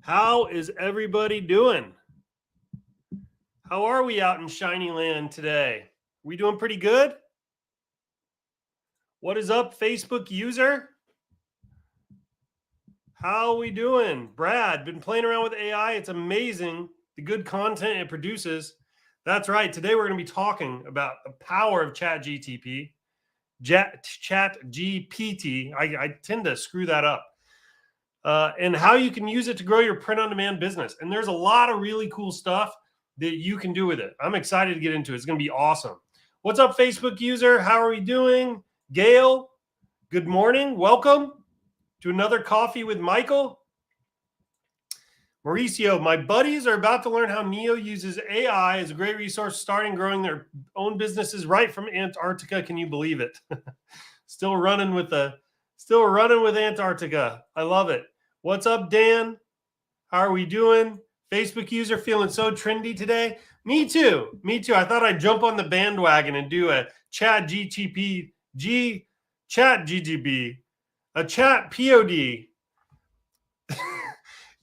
How is everybody doing? How are we out in Shiny Land today? We doing pretty good? What is up, Facebook user? How are we doing? Brad, been playing around with AI. It's amazing the good content it produces. That's right. Today we're going to be talking about the power of ChatGPT. ChatGPT. I tend to screw that up. And how you can use it to grow your print-on-demand business. And there's a lot of really cool stuff that you can do with it. I'm excited to get into it. It's going to be awesome. What's up, Facebook user? How are we doing? Gail, good morning. Welcome to another Coffee with Michael. Mauricio, my buddies are about to learn how Neo uses AI as a great resource starting growing their own businesses right from Antarctica. Can you believe it? Still running with Antarctica. I love it. What's up, Dan? How are we doing? Facebook user feeling so trendy today? Me too. I thought I'd jump on the bandwagon and do a ChatGPT, a ChatPOD.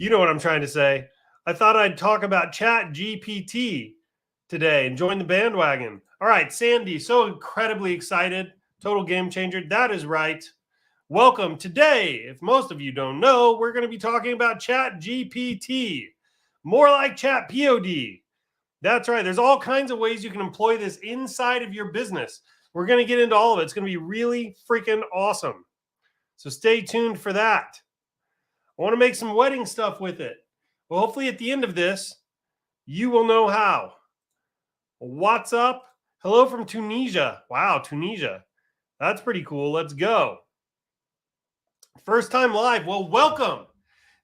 You know what I'm trying to say. I thought I'd talk about ChatGPT today and join the bandwagon. All right, Sandy, so incredibly excited. Total game changer. That is right. Welcome. Today, if most of you don't know, we're going to be talking about ChatGPT, more like ChatPOD. That's right. There's all kinds of ways you can employ this inside of your business. We're going to get into all of it. It's going to be really freaking awesome. So stay tuned for that. I want to make some wedding stuff with it. Well, hopefully at the end of this, you will know how. What's up? Hello from Tunisia. Wow, Tunisia. That's pretty cool. Let's go. First time live. Well, welcome.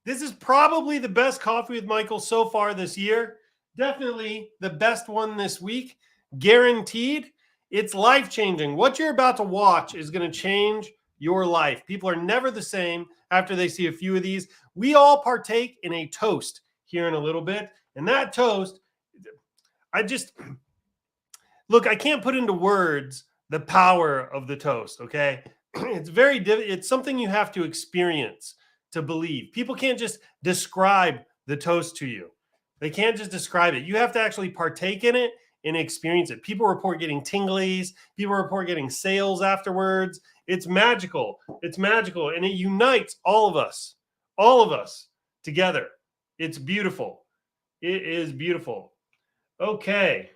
This is probably the best Coffee with Michael so far this year. Definitely the best one this week. Guaranteed. It's life-changing. What you're about to watch is going to change your life. People are never the same after they see a few of these. We all partake in a toast here in a little bit. And that toast, look, I can't put into words the power of the toast, okay? It's something you have to experience to believe. People can't just describe the toast to you. They can't just describe it. You have to actually partake in it and experience it. People report getting tinglies. People report getting sales afterwards. It's magical. It's magical. And it unites all of us together. It's beautiful. It is beautiful. Okay.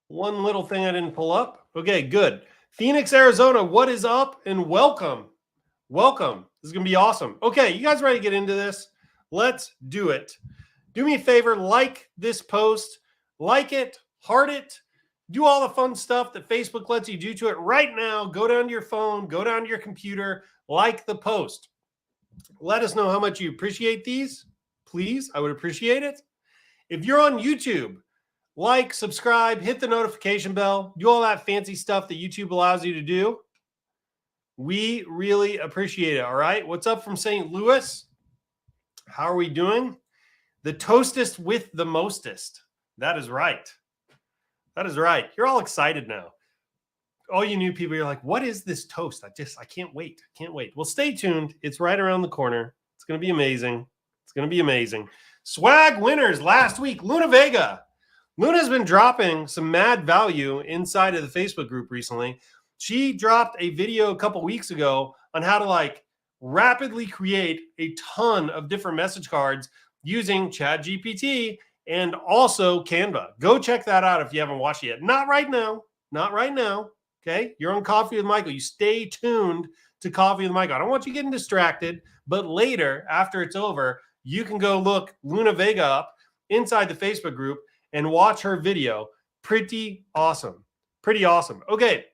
One little thing I didn't pull up. Okay, good. Phoenix, Arizona, what is up? And welcome. Welcome. This is going to be awesome. Okay, you guys ready to get into this? Let's do it. Do me a favor, like this post, like it, heart it, do all the fun stuff that Facebook lets you do to it right now. Go down to your phone, go down to your computer, like the post. Let us know how much you appreciate these. Please, I would appreciate it. If you're on YouTube, like, subscribe, hit the notification bell, do all that fancy stuff that YouTube allows you to do. We really appreciate it, all right? What's up from St. Louis? How are we doing? The toastest with the mostest. That is right. That is right. You're all excited now. All you new people, you're like, what is this toast? I can't wait. Can't wait. Well, stay tuned. It's right around the corner. It's going to be amazing. It's going to be amazing. Swag winners last week, Luna Vega. Luna's been dropping some mad value inside of the Facebook group recently. She dropped a video a couple weeks ago on how to rapidly create a ton of different message cards using ChatGPT and also Canva. Go check that out if you haven't watched it yet. Not right now. Not right now. Okay. You're on Coffee with Michael. You stay tuned to Coffee with Michael. I don't want you getting distracted, but later, after it's over, you can go look Luna Vega up inside the Facebook group and watch her video. Pretty awesome. Pretty awesome. Okay.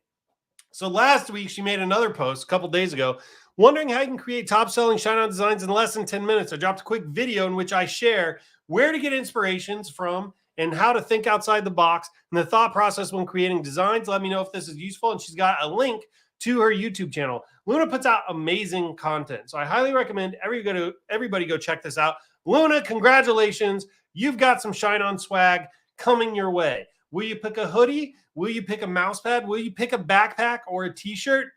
So last week, she made another post a couple days ago, wondering how you can create top-selling ShineOn designs in less than 10 minutes. I dropped a quick video in which I share where to get inspirations from and how to think outside the box and the thought process when creating designs. Let me know if this is useful. And she's got a link to her YouTube channel. Luna puts out amazing content. So I highly recommend everybody go check this out. Luna, congratulations. You've got some ShineOn swag coming your way. Will you pick a hoodie? Will you pick a mouse pad? Will you pick a backpack or a t-shirt?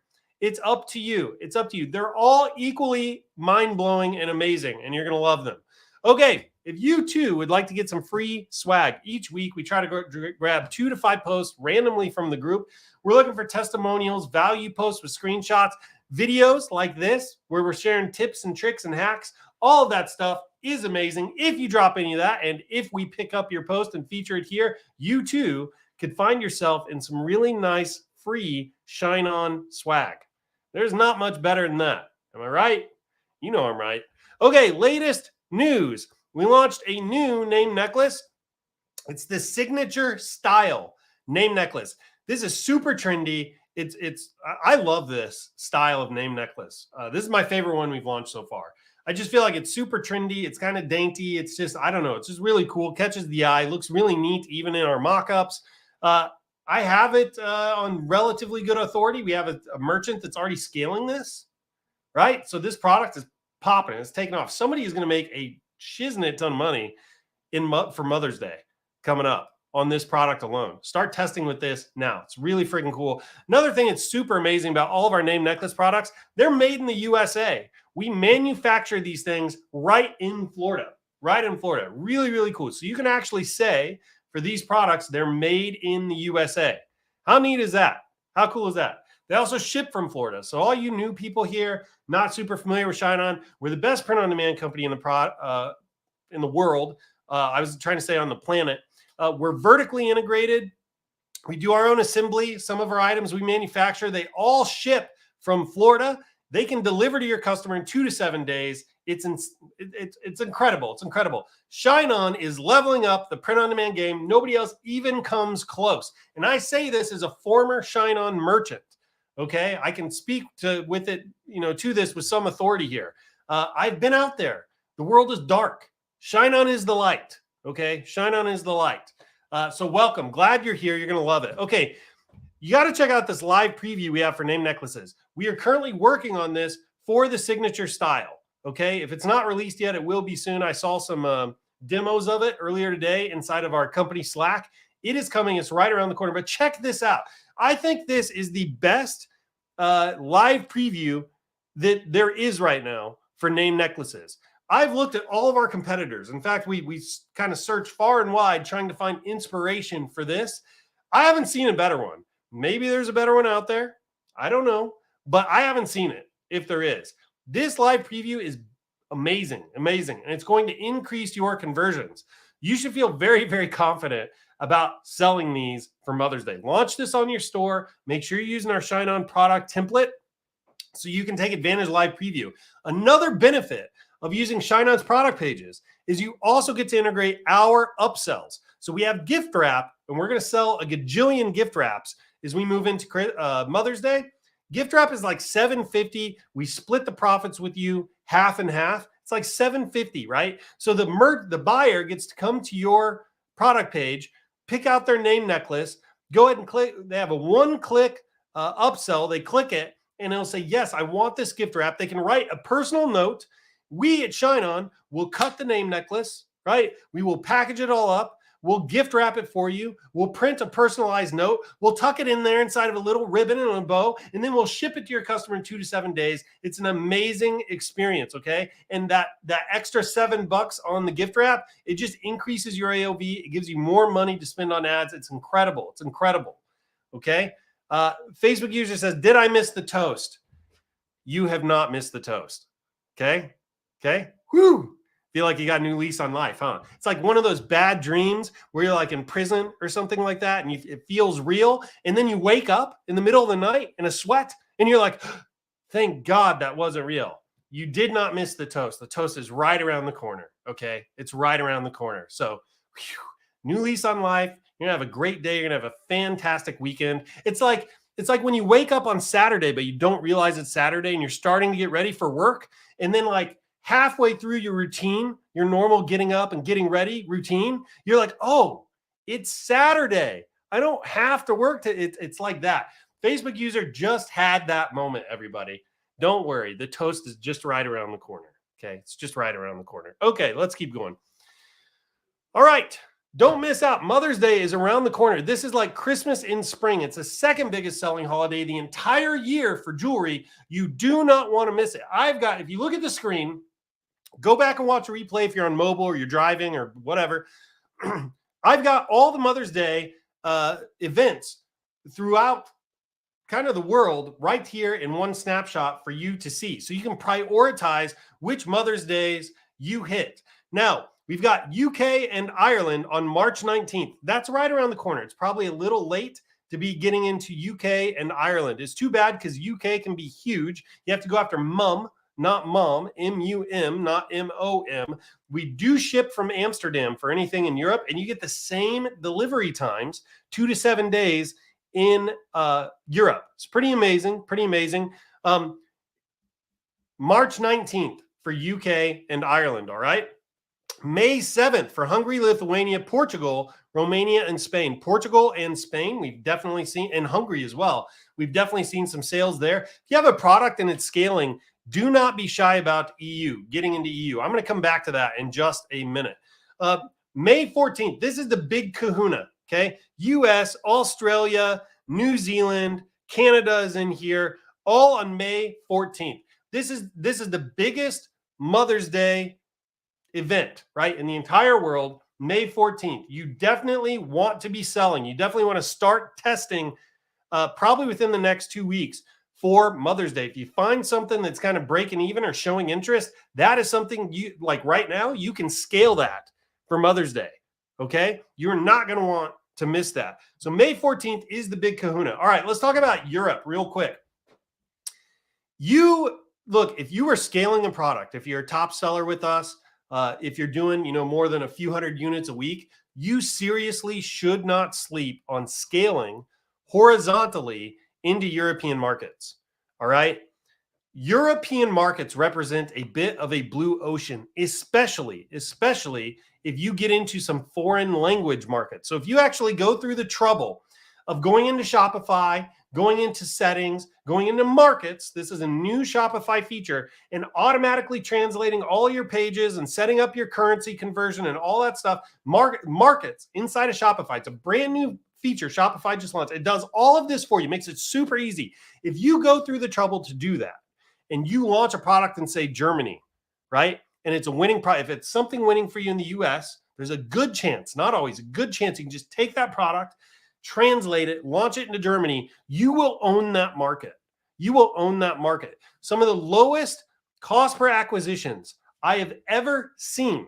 It's up to you. It's up to you. They're all equally mind-blowing and amazing, and you're going to love them. Okay, if you too would like to get some free swag, each week we try to grab 2 to 5 posts randomly from the group. We're looking for testimonials, value posts with screenshots, videos like this, where we're sharing tips and tricks and hacks. All of that stuff is amazing. If you drop any of that, and if we pick up your post and feature it here, you too could find yourself in some really nice free ShineOn swag. There's not much better than that. Am I right? You know I'm right. Okay, latest news. We launched a new name necklace. It's the signature style name necklace. This is super trendy. I love this style of name necklace. This is my favorite one we've launched so far. I just feel like it's super trendy. It's kind of dainty. It's just, I don't know. It's just really cool. Catches the eye. Looks really neat, even in our mock-ups. I have it on relatively good authority. We have a merchant that's already scaling this, right? So this product is popping. It's taking off. Somebody is going to make a shiznit ton of money for Mother's Day coming up on this product alone. Start testing with this now. It's really freaking cool. Another thing that's super amazing about all of our name necklace products, they're made in the USA. We manufacture these things right in Florida. Really, really cool. So you can actually say for these products, they're made in the USA. How neat is that? How cool is that? They also ship from Florida. So all you new people here, not super familiar with ShineOn, we're the best print-on-demand company in the world. I was trying to say on the planet. We're vertically integrated. We do our own assembly. Some of our items we manufacture, they all ship from Florida. They can deliver to your customer in 2 to 7 days. It's incredible. It's incredible. ShineOn is leveling up the print-on-demand game. Nobody else even comes close. And I say this as a former ShineOn merchant. Okay, I can speak to this with some authority here. I've been out there. The world is dark. ShineOn is the light. Okay, ShineOn is the light. So welcome. Glad you're here. You're going to love it. Okay, you got to check out this live preview we have for name necklaces. We are currently working on this for the signature style. Okay, if it's not released yet, it will be soon. I saw some demos of it earlier today inside of our company Slack. It is coming. It's right around the corner. But check this out. I think this is the best live preview that there is right now for name necklaces. I've looked at all of our competitors. In fact, we kind of searched far and wide trying to find inspiration for this. I haven't seen a better one. Maybe there's a better one out there. I don't know, but I haven't seen it, if there is. This live preview is amazing, and it's going to increase your conversions. You should feel very, very confident about selling these for Mother's Day. Launch this on your store. Make sure you're using our ShineOn product template so you can take advantage of live preview. Another benefit of using ShineOn's product pages is you also get to integrate our upsells. So we have gift wrap, and we're going to sell a gajillion gift wraps as we move into Mother's Day. Gift wrap is like $7.50. We split the profits with you half and half. It's like $7.50, right? So the buyer gets to come to your product page, pick out their name necklace, go ahead and click. They have a one-click upsell. They click it, and it'll say, yes, I want this gift wrap. They can write a personal note. We at ShineOn will cut the name necklace, right? We will package it all up. We'll gift wrap it for you. We'll print a personalized note. We'll tuck it in there inside of a little ribbon and a bow, and then we'll ship it to your customer in 2 to 7 days. It's an amazing experience, okay? And that extra $7 on the gift wrap, it just increases your AOV. It gives you more money to spend on ads. It's incredible. It's incredible, okay? Facebook user says, did I miss the toast? You have not missed the toast, okay? Okay? Whew! Feel like you got a new lease on life, huh? It's like one of those bad dreams where you're like in prison or something like that, and it feels real, and then you wake up in the middle of the night in a sweat, and you're like, thank God that wasn't real. You did not miss the toast. The toast is right around the corner, okay? It's right around the corner. So, new lease on life. You're going to have a great day. You're going to have a fantastic weekend. It's like when you wake up on Saturday, but you don't realize it's Saturday, and you're starting to get ready for work, and then like halfway through your routine, your normal getting up and getting ready routine, you're like, oh, it's Saturday. I don't have to work. It's like that. Facebook user just had that moment, everybody. Don't worry. The toast is just right around the corner. Okay. It's just right around the corner. Okay. Let's keep going. All right. Don't miss out. Mother's Day is around the corner. This is like Christmas in spring. It's the second biggest selling holiday the entire year for jewelry. You do not want to miss it. If you look at the screen, go back and watch a replay if you're on mobile or you're driving or whatever. I've got all the Mother's Day events throughout kind of the world right here in one snapshot for you to see. So you can prioritize which Mother's Days you hit. Now, we've got UK and Ireland on March 19th. That's right around the corner. It's probably a little late to be getting into UK and Ireland. It's too bad because UK can be huge. You have to go after mum, not mom, M-U-M, not M-O-M. We do ship from Amsterdam for anything in Europe, and you get the same delivery times, 2 to 7 days in Europe. It's pretty amazing, pretty amazing. March 19th for UK and Ireland, all right? May 7th for Hungary, Lithuania, Portugal, Romania, and Spain. Portugal and Spain, we've definitely seen, and Hungary as well. We've definitely seen some sales there. If you have a product and it's scaling, do not be shy about EU, getting into EU. I'm going to come back to that in just a minute. May 14th, this is the big kahuna, okay? US, Australia, New Zealand, Canada is in here, all on May 14th. This is the biggest Mother's Day event, right, in the entire world, May 14th. You definitely want to be selling. You definitely want to start testing probably within the next 2 weeks for Mother's Day. If you find something that's kind of breaking even or showing interest, that is something you like right now, you can scale that for Mother's Day. Okay. You're not going to want to miss that. So May 14th is the big kahuna. All right. Let's talk about Europe real quick. Look, if you are scaling a product, if you're a top seller with us, if you're doing, more than a few hundred units a week, you seriously should not sleep on scaling horizontally into European markets. All right. European markets represent a bit of a blue ocean, especially if you get into some foreign language markets. So if you actually go through the trouble of going into Shopify, going into settings, going into markets, this is a new Shopify feature, and automatically translating all your pages and setting up your currency conversion and all that stuff, markets inside of Shopify. It's a brand new feature Shopify just launched. It does all of this for you, makes it super easy. If you go through the trouble to do that and you launch a product in, say, Germany, right? And it's a winning product. If it's something winning for you in the US, there's a good chance, not always, a good chance you can just take that product, translate it, launch it into Germany. You will own that market. You will own that market. Some of the lowest cost per acquisitions I have ever seen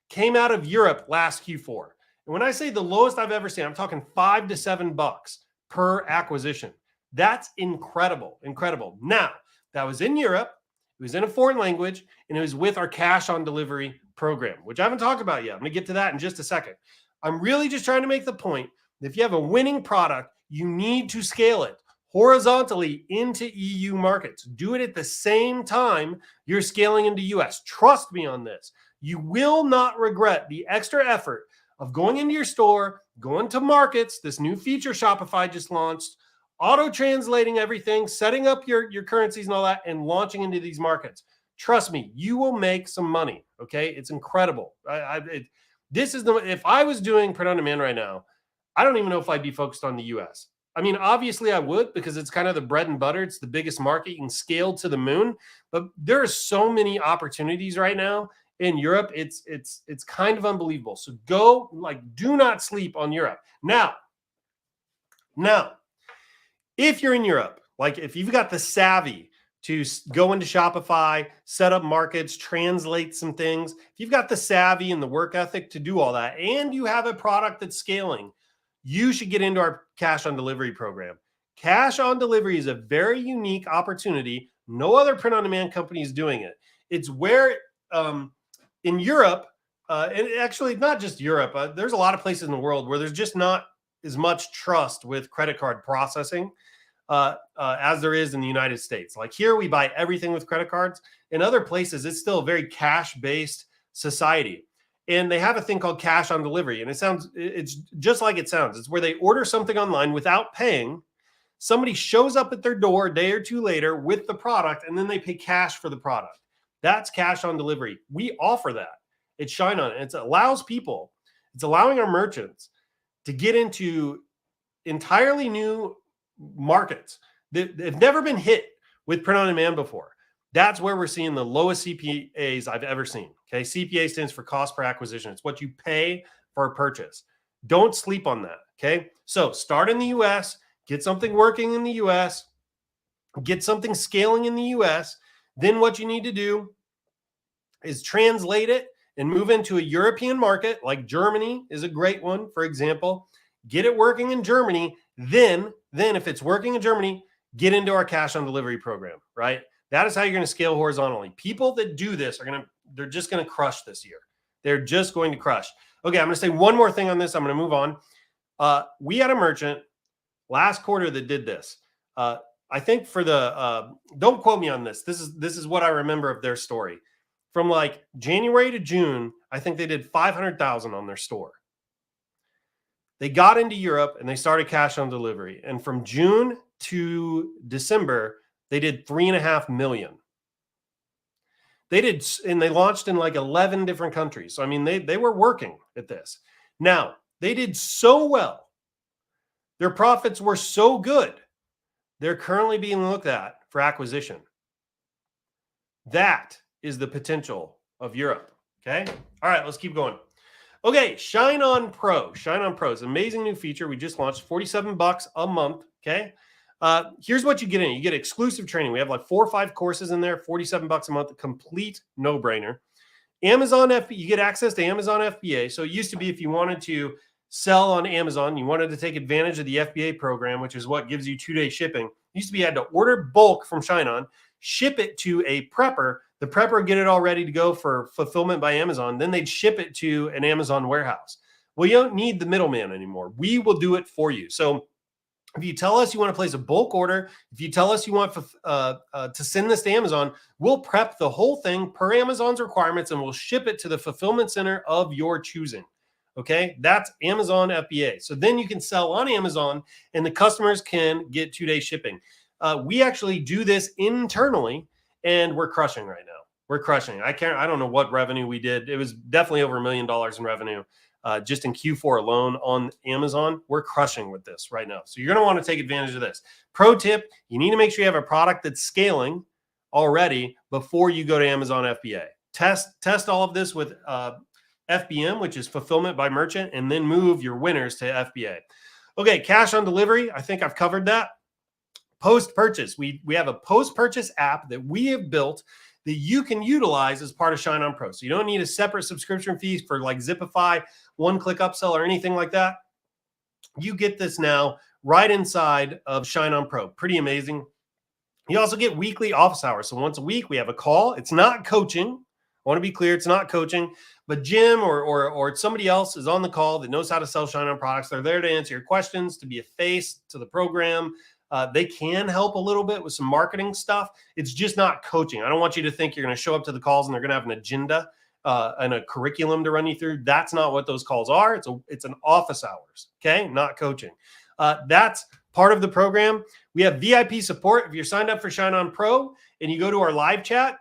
came out of Europe last Q4. And when I say the lowest I've ever seen, I'm talking $5 to $7 per acquisition. That's incredible, incredible. Now, that was in Europe. It was in a foreign language, and it was with our cash on delivery program, which I haven't talked about yet. I'm going to get to that in just a second. I'm really just trying to make the point that if you have a winning product, you need to scale it horizontally into EU markets. Do it at the same time you're scaling into US. Trust me on this. You will not regret the extra effort of going into your store, going to markets, this new feature Shopify just launched, auto-translating everything, setting up your currencies and all that, and launching into these markets. Trust me, you will make some money, okay? It's incredible. If I was doing print on demand right now, I don't even know if I'd be focused on the US. I mean, obviously I would, because it's kind of the bread and butter. It's the biggest market. You can scale to the moon. But there are so many opportunities right now in Europe. It's kind of unbelievable. So do not sleep on Europe. Now, if you're in Europe, like if you've got the savvy to go into Shopify, set up markets, translate some things, if you've got the savvy and the work ethic to do all that, and you have a product that's scaling, you should get into our cash on delivery program. Cash on delivery is a very unique opportunity. No other print on demand company is doing it. It's where in Europe, and actually not just Europe, there's a lot of places in the world where there's just not as much trust with credit card processing as there is in the United States. Like here, we buy everything with credit cards. In other places, it's still a very cash-based society. And they have a thing called cash on delivery. And it's just like it sounds. It's where they order something online without paying. Somebody shows up at their door a day or two later with the product, and then they pay cash for the product. That's cash on delivery. We offer that at ShineOn. It allows people It's allowing our merchants to get into entirely new markets that have never been hit with print on demand before. That's where we're seeing the lowest CPAs I've ever seen. Okay. CPA stands for cost per acquisition. It's what you pay for a purchase. Don't sleep on that. Okay. So start in the US, get something working in the US, get something scaling in the US. Then what you need to do is translate it and move into a European market, like Germany is a great one, for example. Get it working in Germany. Then if it's working in Germany, get into our cash on delivery program, right? That is how you're going to scale horizontally. People that do this they're just going to crush this year. They're just going to crush. Okay, I'm going to say one more thing on this. I'm going to move on. We had a merchant last quarter that did this. I think for the don't quote me on this. This is what I remember of their story. From like January to June, I think they did 500,000 on their store. They got into Europe and they started cash on delivery. And from June to December, they did 3.5 million. And they launched in like 11 different countries. So, I mean, they were working at this. Now, they did so well. Their profits were so good. They're currently being looked at for acquisition. That is the potential of Europe. Okay. All right, let's keep going. Okay. ShineOn Pro. ShineOn Pro is an amazing new feature. We just launched $47 a month. Okay. Here's what you get in. You get exclusive training. We have like 4 or 5 courses in there, $47 a month, a complete no-brainer. Amazon FBA, you get access to Amazon FBA. So it used to be if you wanted to sell on Amazon, you wanted to take advantage of the FBA program, which is what gives you 2-day shipping. It used to be you had to order bulk from ShineOn, ship it to a prepper. The prepper would get it all ready to go for fulfillment by Amazon. Then they'd ship it to an Amazon warehouse. Well, you don't need the middleman anymore. We will do it for you. So if you tell us you want to place a bulk order, if you tell us you want to send this to Amazon, we'll prep the whole thing per Amazon's requirements and we'll ship it to the fulfillment center of your choosing. Okay, that's Amazon FBA. So then you can sell on Amazon and the customers can get 2-day shipping. We actually do this internally and we're crushing right now. We're crushing. I don't know what revenue we did. It was definitely over $1 million in revenue. Just in Q4 alone on Amazon. We're crushing with this right now. So you're going to want to take advantage of this. Pro tip, you need to make sure you have a product that's scaling already before you go to Amazon FBA. Test all of this with FBM, which is fulfillment by merchant, and then move your winners to FBA. Okay, cash on delivery. I think I've covered that. Post-purchase. We have a post-purchase app that we have built that you can utilize as part of ShineOn Pro. So you don't need a separate subscription fee for like Zipify, one-click upsell, or anything like that. You get this now right inside of ShineOn Pro. Pretty amazing. You also get weekly office hours. So once a week, we have a call. It's not coaching. I want to be clear, it's not coaching, but Jim or somebody else is on the call that knows how to sell ShineOn products. They're there to answer your questions, to be a face to the program. They can help a little bit with some marketing stuff. It's just not coaching. I don't want you to think you're going to show up to the calls and they're going to have an agenda and a curriculum to run you through. That's not what those calls are. It's an office hours, okay? Not coaching. That's part of the program. We have VIP support. If you're signed up for ShineOn Pro and you go to our live chat,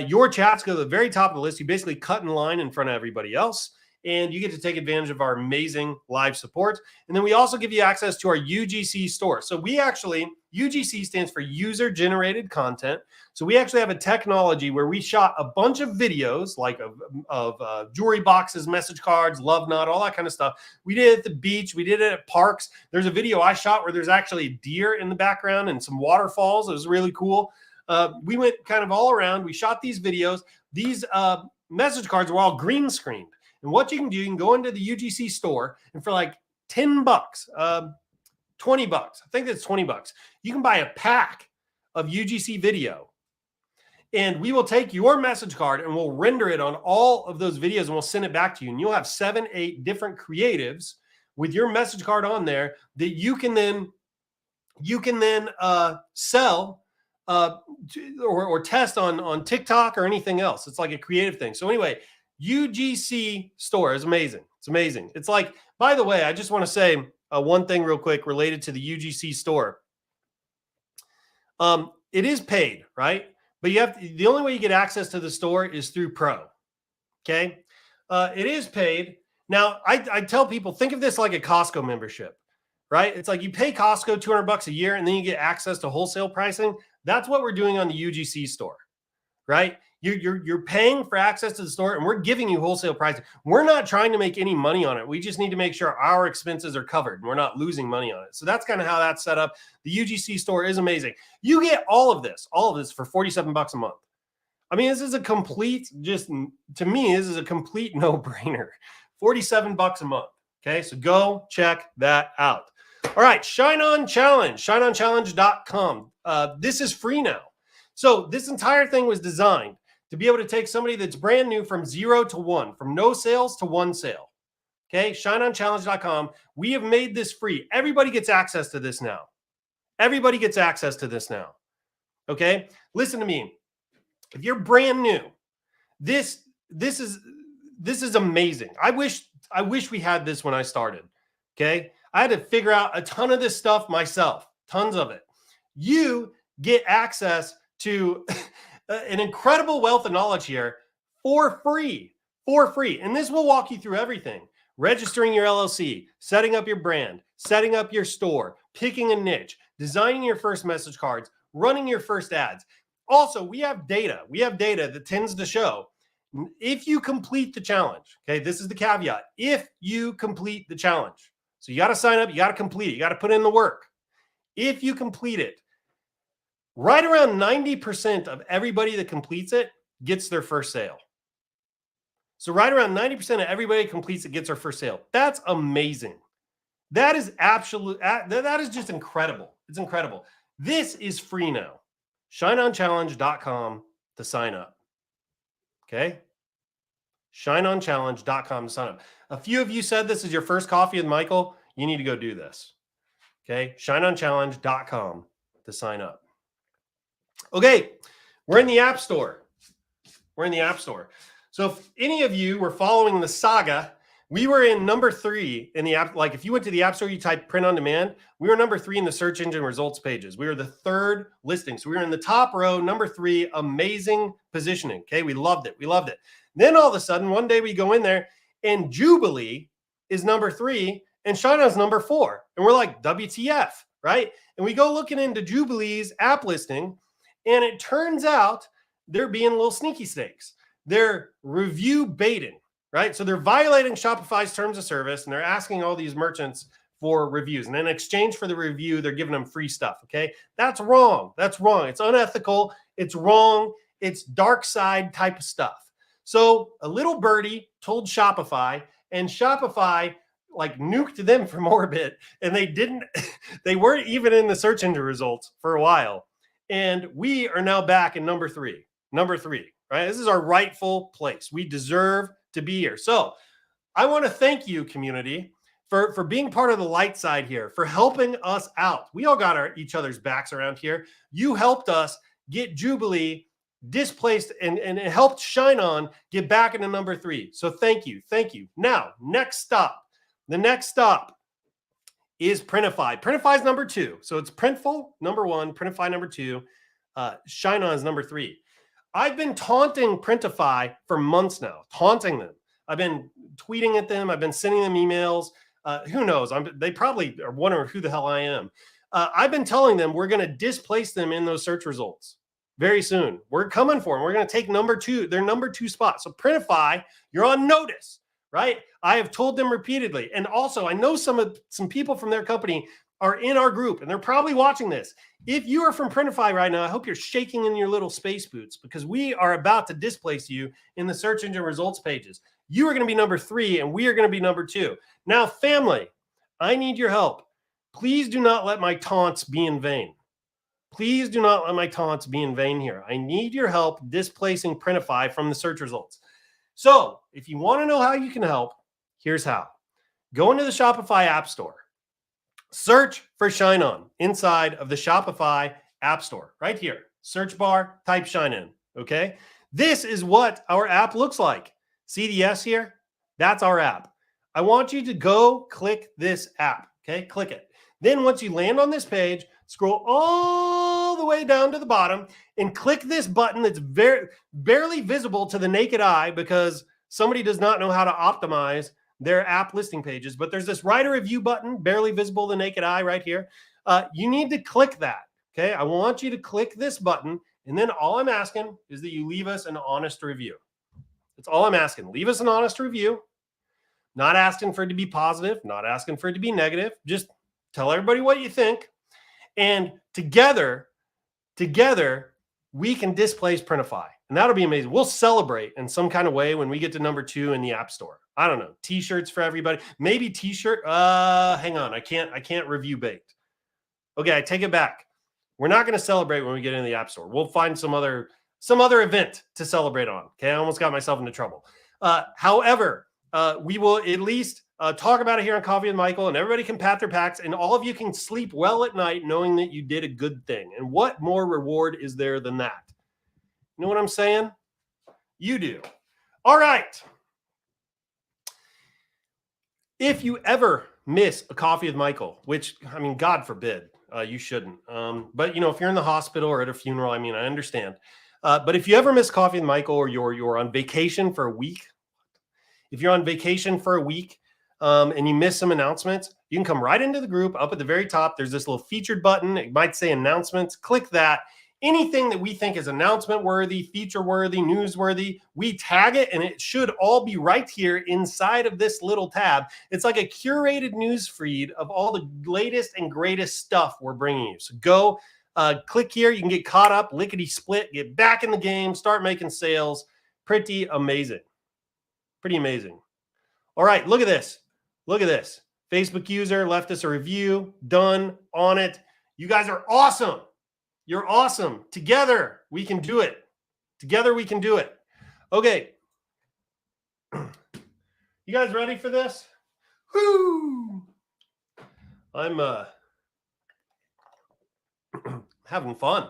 your chats go to the very top of the list. You basically cut in line in front of everybody else. And you get to take advantage of our amazing live support. And then we also give you access to our UGC store. So UGC stands for user generated content. So we actually have a technology where we shot a bunch of videos like of jewelry boxes, message cards, love knot, all that kind of stuff. We did it at the beach. We did it at parks. There's a video I shot where there's actually a deer in the background and some waterfalls. It was really cool. We went kind of all around. We shot these videos. These message cards were all green screened. And what you can do, you can go into the UGC store and for like $10, $20, I think that's $20, you can buy a pack of UGC video. And we will take your message card and we'll render it on all of those videos and we'll send it back to you. And you'll have 7, 8 different creatives with your message card on there that you can then sell or test on TikTok or anything else. It's like a creative thing. So anyway, UGC store is amazing. It's amazing. It's like, by the way, I just want to say one thing real quick related to the UGC store. It is paid, right? But the only way you get access to the store is through Pro. Okay. It is paid. Now, I tell people, think of this like a Costco membership, right? It's like you pay Costco $200 a year and then you get access to wholesale pricing. That's what we're doing on the UGC store, right? You're paying for access to the store and we're giving you wholesale pricing. We're not trying to make any money on it. We just need to make sure our expenses are covered and we're not losing money on it. So that's kind of how that's set up. The UGC store is amazing. You get all of this for $47 a month. I mean, this is a complete, to me, this is a complete no-brainer. $47 a month. Okay, so go check that out. All right, ShineOn Challenge, ShineOnChallenge.com. This is free now. So this entire thing was designed to be able to take somebody that's brand new from 0 to 1, from no sales to 1 sale. Okay, ShineOnChallenge.com. We have made this free. Everybody gets access to this now. Everybody gets access to this now. Okay, listen to me. If you're brand new, this is amazing. I wish we had this when I started. Okay, I had to figure out a ton of this stuff myself, tons of it. You get access to an incredible wealth of knowledge here for free, and this will walk you through everything: registering your LLC, setting up your brand, setting up your store, picking a niche, designing your first message cards, running your first ads. Also, we have data that tends to show if you complete the challenge. Okay, this is the caveat: if you complete the challenge. So you got to sign up, you got to complete it, you got to put in the work. If you complete it, right around 90% of everybody that completes it gets their first sale. So right around 90% of everybody that completes it gets their first sale. That's amazing. That is that is just incredible. It's incredible. This is free now. ShineOnChallenge.com to sign up. Okay? ShineOnChallenge.com to sign up. A few of you said this is your first coffee with Michael. You need to go do this. Okay? ShineOnChallenge.com to sign up. Okay, we're in the App Store. We're in the App Store. So if any of you were following the saga, we were in number 3 in the app. Like if you went to the App Store, you type print on demand, we were number 3 in the search engine results pages. We were the 3rd listing. So we were in the top row, number 3, amazing positioning. Okay, we loved it. We loved it. Then all of a sudden, one day we go in there and Jubilee is number 3 and ShineOn's number 4. And we're like, WTF, right? And we go looking into Jubilee's app listing, and it turns out they're being little sneaky snakes. They're review baiting, right? So they're violating Shopify's terms of service, and they're asking all these merchants for reviews. And in exchange for the review, they're giving them free stuff, okay? That's wrong. That's wrong. It's unethical. It's wrong. It's dark side type of stuff. So a little birdie told Shopify, and Shopify like nuked them from orbit, and they weren't even in the search engine results for a while. And we are now back in number 3, right? This is our rightful place. We deserve to be here. So I want to thank you, community, for being part of the light side here, for helping us out. We all got each other's backs around here. You helped us get Jubilee displaced and helped ShineOn get back into number 3. So thank you. Thank you. Now, next stop. The next stop is Printify. Printify is number 2. So it's Printful, number 1, Printify, number 2. ShineOn is number 3. I've been taunting Printify for months now, taunting them. I've been tweeting at them. I've been sending them emails. Who knows? They probably are wondering who the hell I am. I've been telling them we're going to displace them in those search results very soon. We're coming for them. We're going to take number 2, their number 2 spot. So Printify, you're on notice, right? I have told them repeatedly. And also, I know some people from their company are in our group, and they're probably watching this. If you are from Printify right now, I hope you're shaking in your little space boots, because we are about to displace you in the search engine results pages. You are going to be number 3, and we are going to be number 2. Now, family, I need your help. Please do not let my taunts be in vain. Please do not let my taunts be in vain here. I need your help displacing Printify from the search results. So if you want to know how you can help, here's how. Go into the Shopify App Store. Search for ShineOn inside of the Shopify App Store. Right here. Search bar, type ShineOn. Okay? This is what our app looks like. See the S here? That's our app. I want you to go click this app. Okay? Click it. Then once you land on this page, scroll all the way down to the bottom and click this button that's barely visible to the naked eye because somebody does not know how to optimize their app listing pages, but there's this write a review button, barely visible to the naked eye right here. You need to click that, okay? I want you to click this button, and then all I'm asking is that you leave us an honest review. That's all I'm asking. Leave us an honest review. Not asking for it to be positive, not asking for it to be negative. Just tell everybody what you think. And together, we can displace Printify. And that'll be amazing. We'll celebrate in some kind of way when we get to number 2 in the App Store. I don't know. T-shirts for everybody. Maybe T-shirt. Hang on. I can't review baked. Okay, I take it back. We're not going to celebrate when we get into the App Store. We'll find some other event to celebrate on. Okay, I almost got myself into trouble. However, we will at least talk about it here on Coffee with Michael, and everybody can pat their packs, and all of you can sleep well at night knowing that you did a good thing. And what more reward is there than that? You know what I'm saying? You do. All right. If you ever miss a Coffee with Michael, which, I mean, God forbid, you shouldn't. But, you know, if you're in the hospital or at a funeral, I mean, I understand. But if you ever miss Coffee with Michael, or you're on vacation for a week, if you're on vacation for a week and you miss some announcements, you can come right into the group. Up at the very top, there's this little featured button. It might say announcements. Click that. Anything that we think is announcement worthy, feature worthy, newsworthy, we tag it, and it should all be right here inside of this little tab. It's like a curated news feed of all the latest and greatest stuff we're bringing you. So go click here. You can get caught up, lickety split, get back in the game, start making sales. Pretty amazing. Pretty amazing. All right, look at this. Look at this. Facebook user left us a review. Done. On it. You guys are awesome. You're awesome. Together, we can do it. Together, we can do it. Okay. You guys ready for this? Woo! I'm having fun.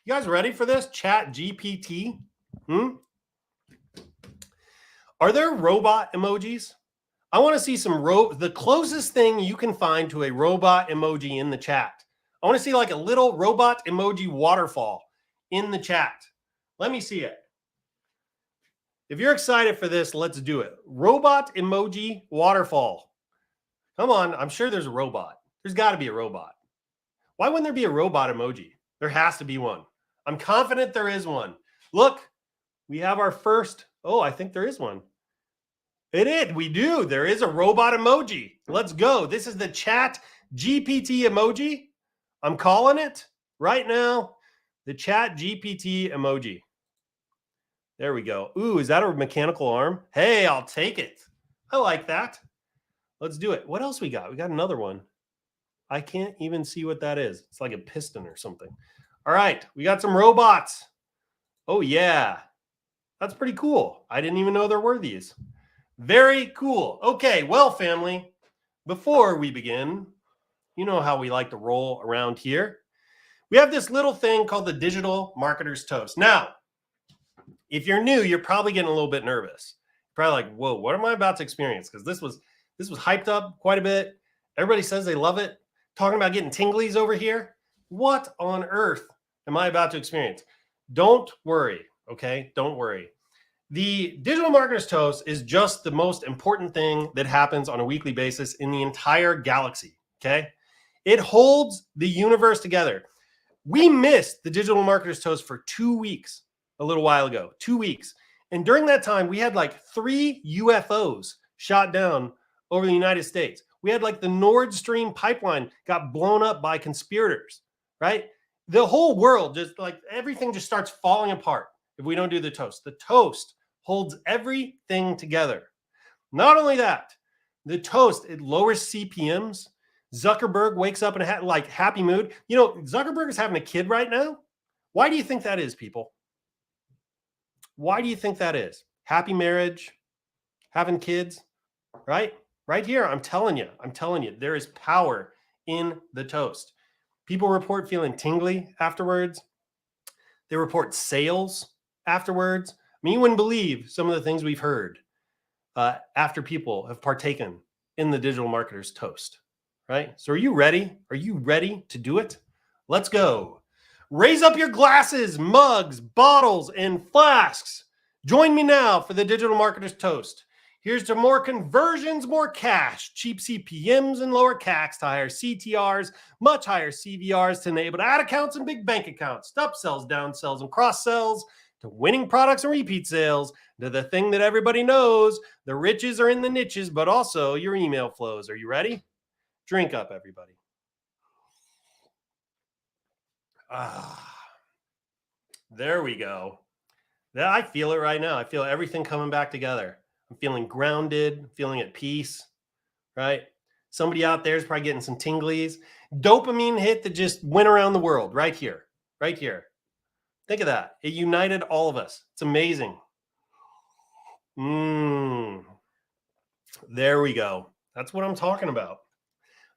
You guys ready for this? ChatGPT? Are there robot emojis? I want to see some the closest thing you can find to a robot emoji in the chat. I want to see like a little robot emoji waterfall in the chat. Let me see it. If you're excited for this, let's do it. Robot emoji waterfall. Come on. I'm sure there's a robot. There's got to be a robot. Why wouldn't there be a robot emoji? There has to be one. I'm confident there is one. Look, we have our first. Oh, I think there is one. We do. There is a robot emoji. Let's go. This is the ChatGPT emoji. I'm calling it right now, the ChatGPT emoji. There we go. Ooh, is that a mechanical arm? Hey, I'll take it. I like that. Let's do it. What else we got? We got another one. I can't even see what that is. It's like a piston or something. All right, we got some robots. Oh, yeah. That's pretty cool. I didn't even know there were these. Very cool. Okay, well, family, before we begin, you know how we like to roll around here. We have this little thing called the Digital Marketer's Toast. Now, if you're new, you're probably getting a little bit nervous. Probably like, whoa, what am I about to experience? Because this was hyped up quite a bit. Everybody says they love it. Talking about getting tinglies over here. What on earth am I about to experience? Don't worry, okay? Don't worry. The Digital Marketer's Toast is just the most important thing that happens on a weekly basis in the entire galaxy, okay? It holds the universe together. We missed the Digital Marketer's Toast for 2 weeks a little while ago, 2 weeks. And during that time, we had like 3 UFOs shot down over the United States. We had like the Nord Stream pipeline got blown up by conspirators, right? The whole world, just like everything just starts falling apart if we don't do the toast. The toast holds everything together. Not only that, the toast, it lowers CPMs. Zuckerberg wakes up in a like happy mood. You know, Zuckerberg is having a kid right now. Why do you think that is, people? Why do you think that is? Happy marriage, having kids, right? Right here, I'm telling you, there is power in the toast. People report feeling tingly afterwards. They report sales afterwards. I mean, you wouldn't believe some of the things we've heard after people have partaken in the Digital Marketer's Toast, right? So are you ready? Are you ready to do it? Let's go. Raise up your glasses, mugs, bottles, and flasks. Join me now for the Digital Marketer's Toast. Here's to more conversions, more cash, cheap CPMs and lower CACs to higher CTRs, much higher CVRs to enable ad accounts and big bank accounts, to upsells, downsells, and cross sells, to winning products and repeat sales, to the thing that everybody knows, the riches are in the niches, but also your email flows. Are you ready? Drink up, everybody. There we go. I feel it right now. I feel everything coming back together. I'm feeling grounded, feeling at peace, right? Somebody out there is probably getting some tinglies. Dopamine hit that just went around the world right here, right here. Think of that. It united all of us. It's amazing. There we go. That's what I'm talking about.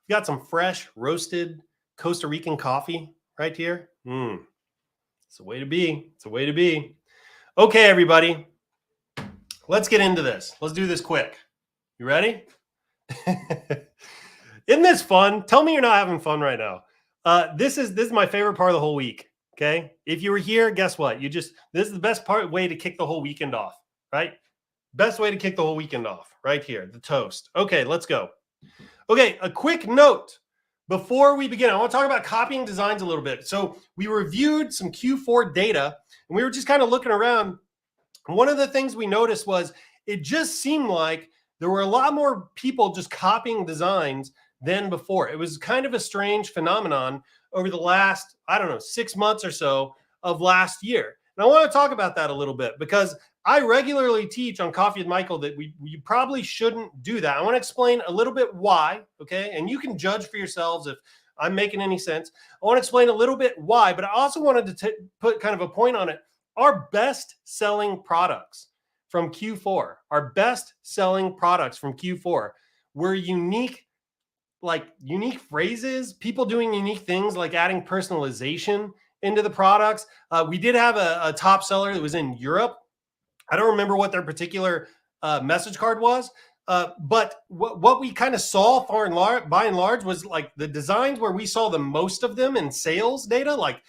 We got some fresh roasted Costa Rican coffee right here. It's a way to be. It's a way to be. Okay, everybody. Let's get into this. Let's do this quick. You ready? Isn't this fun? Tell me you're not having fun right now. This is my favorite part of the whole week. Okay. If you were here, guess what? This is the best way to kick the whole weekend off, right? Best way to kick the whole weekend off right here, the toast. Okay, let's go. Okay, a quick note before we begin. I want to talk about copying designs a little bit. So we reviewed some Q4 data and we were just kind of looking around. One of the things we noticed was it just seemed like there were a lot more people just copying designs than before. It was kind of a strange phenomenon over the last, 6 months or so of last year. And I want to talk about that a little bit because I regularly teach on Coffee with Michael that we probably shouldn't do that. I want to explain a little bit why, okay? And you can judge for yourselves if I'm making any sense. I want to explain a little bit why, but I also wanted to put kind of a point on it. Our best selling products from Q4, were unique phrases, people doing unique things like adding personalization into the products. We did have a top seller that was in Europe. I don't remember what their particular message card was, but what we kind of saw by and large was like the designs where we saw the most of them in sales data, like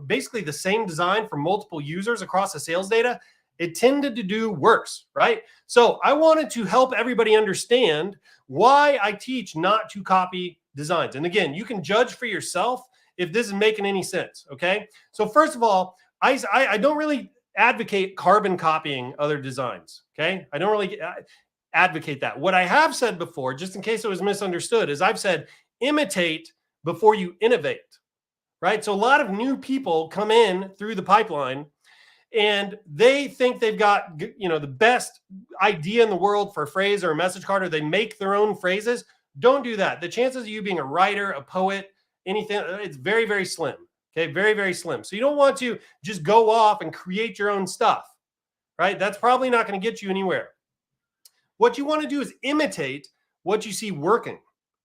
basically the same design for multiple users across the sales data, it tended to do worse, right? So I wanted to help everybody understand why I teach not to copy designs. And again, you can judge for yourself if this is making any sense, okay? So first of all, I don't really advocate carbon copying other designs, okay? I don't really advocate that. What I have said before, just in case it was misunderstood, is I've said imitate before you innovate. Right? So a lot of new people come in through the pipeline and they think they've got, the best idea in the world for a phrase or a message card, or they make their own phrases. Don't do that. The chances of you being a writer, a poet, anything, it's very, very slim. Okay. Very, very slim. So you don't want to just go off and create your own stuff, right? That's probably not going to get you anywhere. What you want to do is imitate what you see working.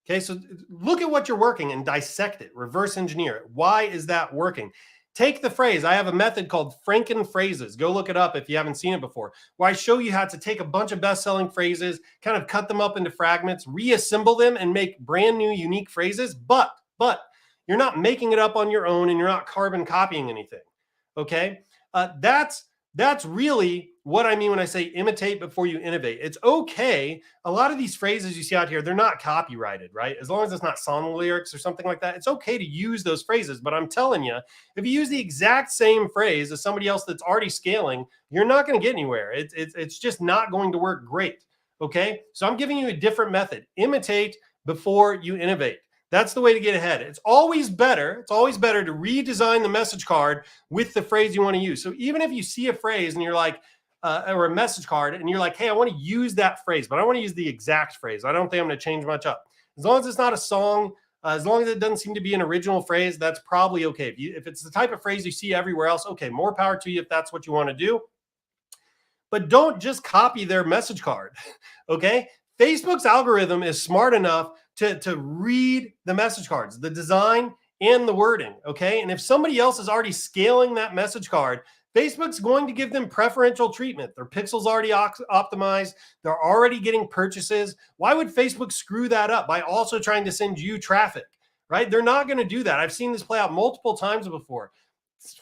Okay, so look at what you're working and dissect it, reverse engineer it. Why is that working? Take the phrase. I have a method called Franken phrases. Go look it up if you haven't seen it before, where I show you how to take a bunch of best-selling phrases, kind of cut them up into fragments, reassemble them, and make brand new, unique phrases. But you're not making it up on your own and you're not carbon copying anything. Okay, that's really what I mean when I say imitate before you innovate. It's okay. A lot of these phrases you see out here, they're not copyrighted, right? As long as it's not song lyrics or something like that, it's okay to use those phrases. But I'm telling you, if you use the exact same phrase as somebody else that's already scaling, you're not going to get anywhere. It's just not going to work great. Okay. So I'm giving you a different method. Imitate before you innovate. That's the way to get ahead. It's always better to redesign the message card with the phrase you want to use. So even if you see a phrase and you're like, or a message card and you're like, hey, I want to use that phrase, but I want to use the exact phrase. I don't think I'm going to change much up. As long as it's not a song, as long as it doesn't seem to be an original phrase, that's probably okay. If it's the type of phrase you see everywhere else, okay, more power to you if that's what you want to do. But don't just copy their message card, okay? Facebook's algorithm is smart enough to read the message cards, the design and the wording, okay? And if somebody else is already scaling that message card, Facebook's going to give them preferential treatment. Their pixels already optimized. They're already getting purchases. Why would Facebook screw that up by also trying to send you traffic, right? They're not going to do that. I've seen this play out multiple times before.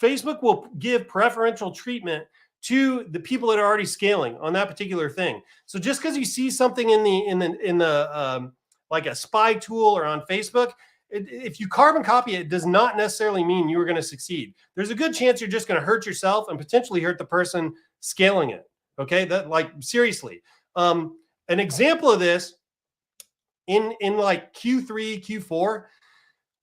Facebook will give preferential treatment to the people that are already scaling on that particular thing. So just because you see something in the like a spy tool or on Facebook, if you carbon copy it, does not necessarily mean you are going to succeed. There's a good chance you're just going to hurt yourself and potentially hurt the person scaling it. Okay, that, like, seriously. An example of this in like Q3, Q4,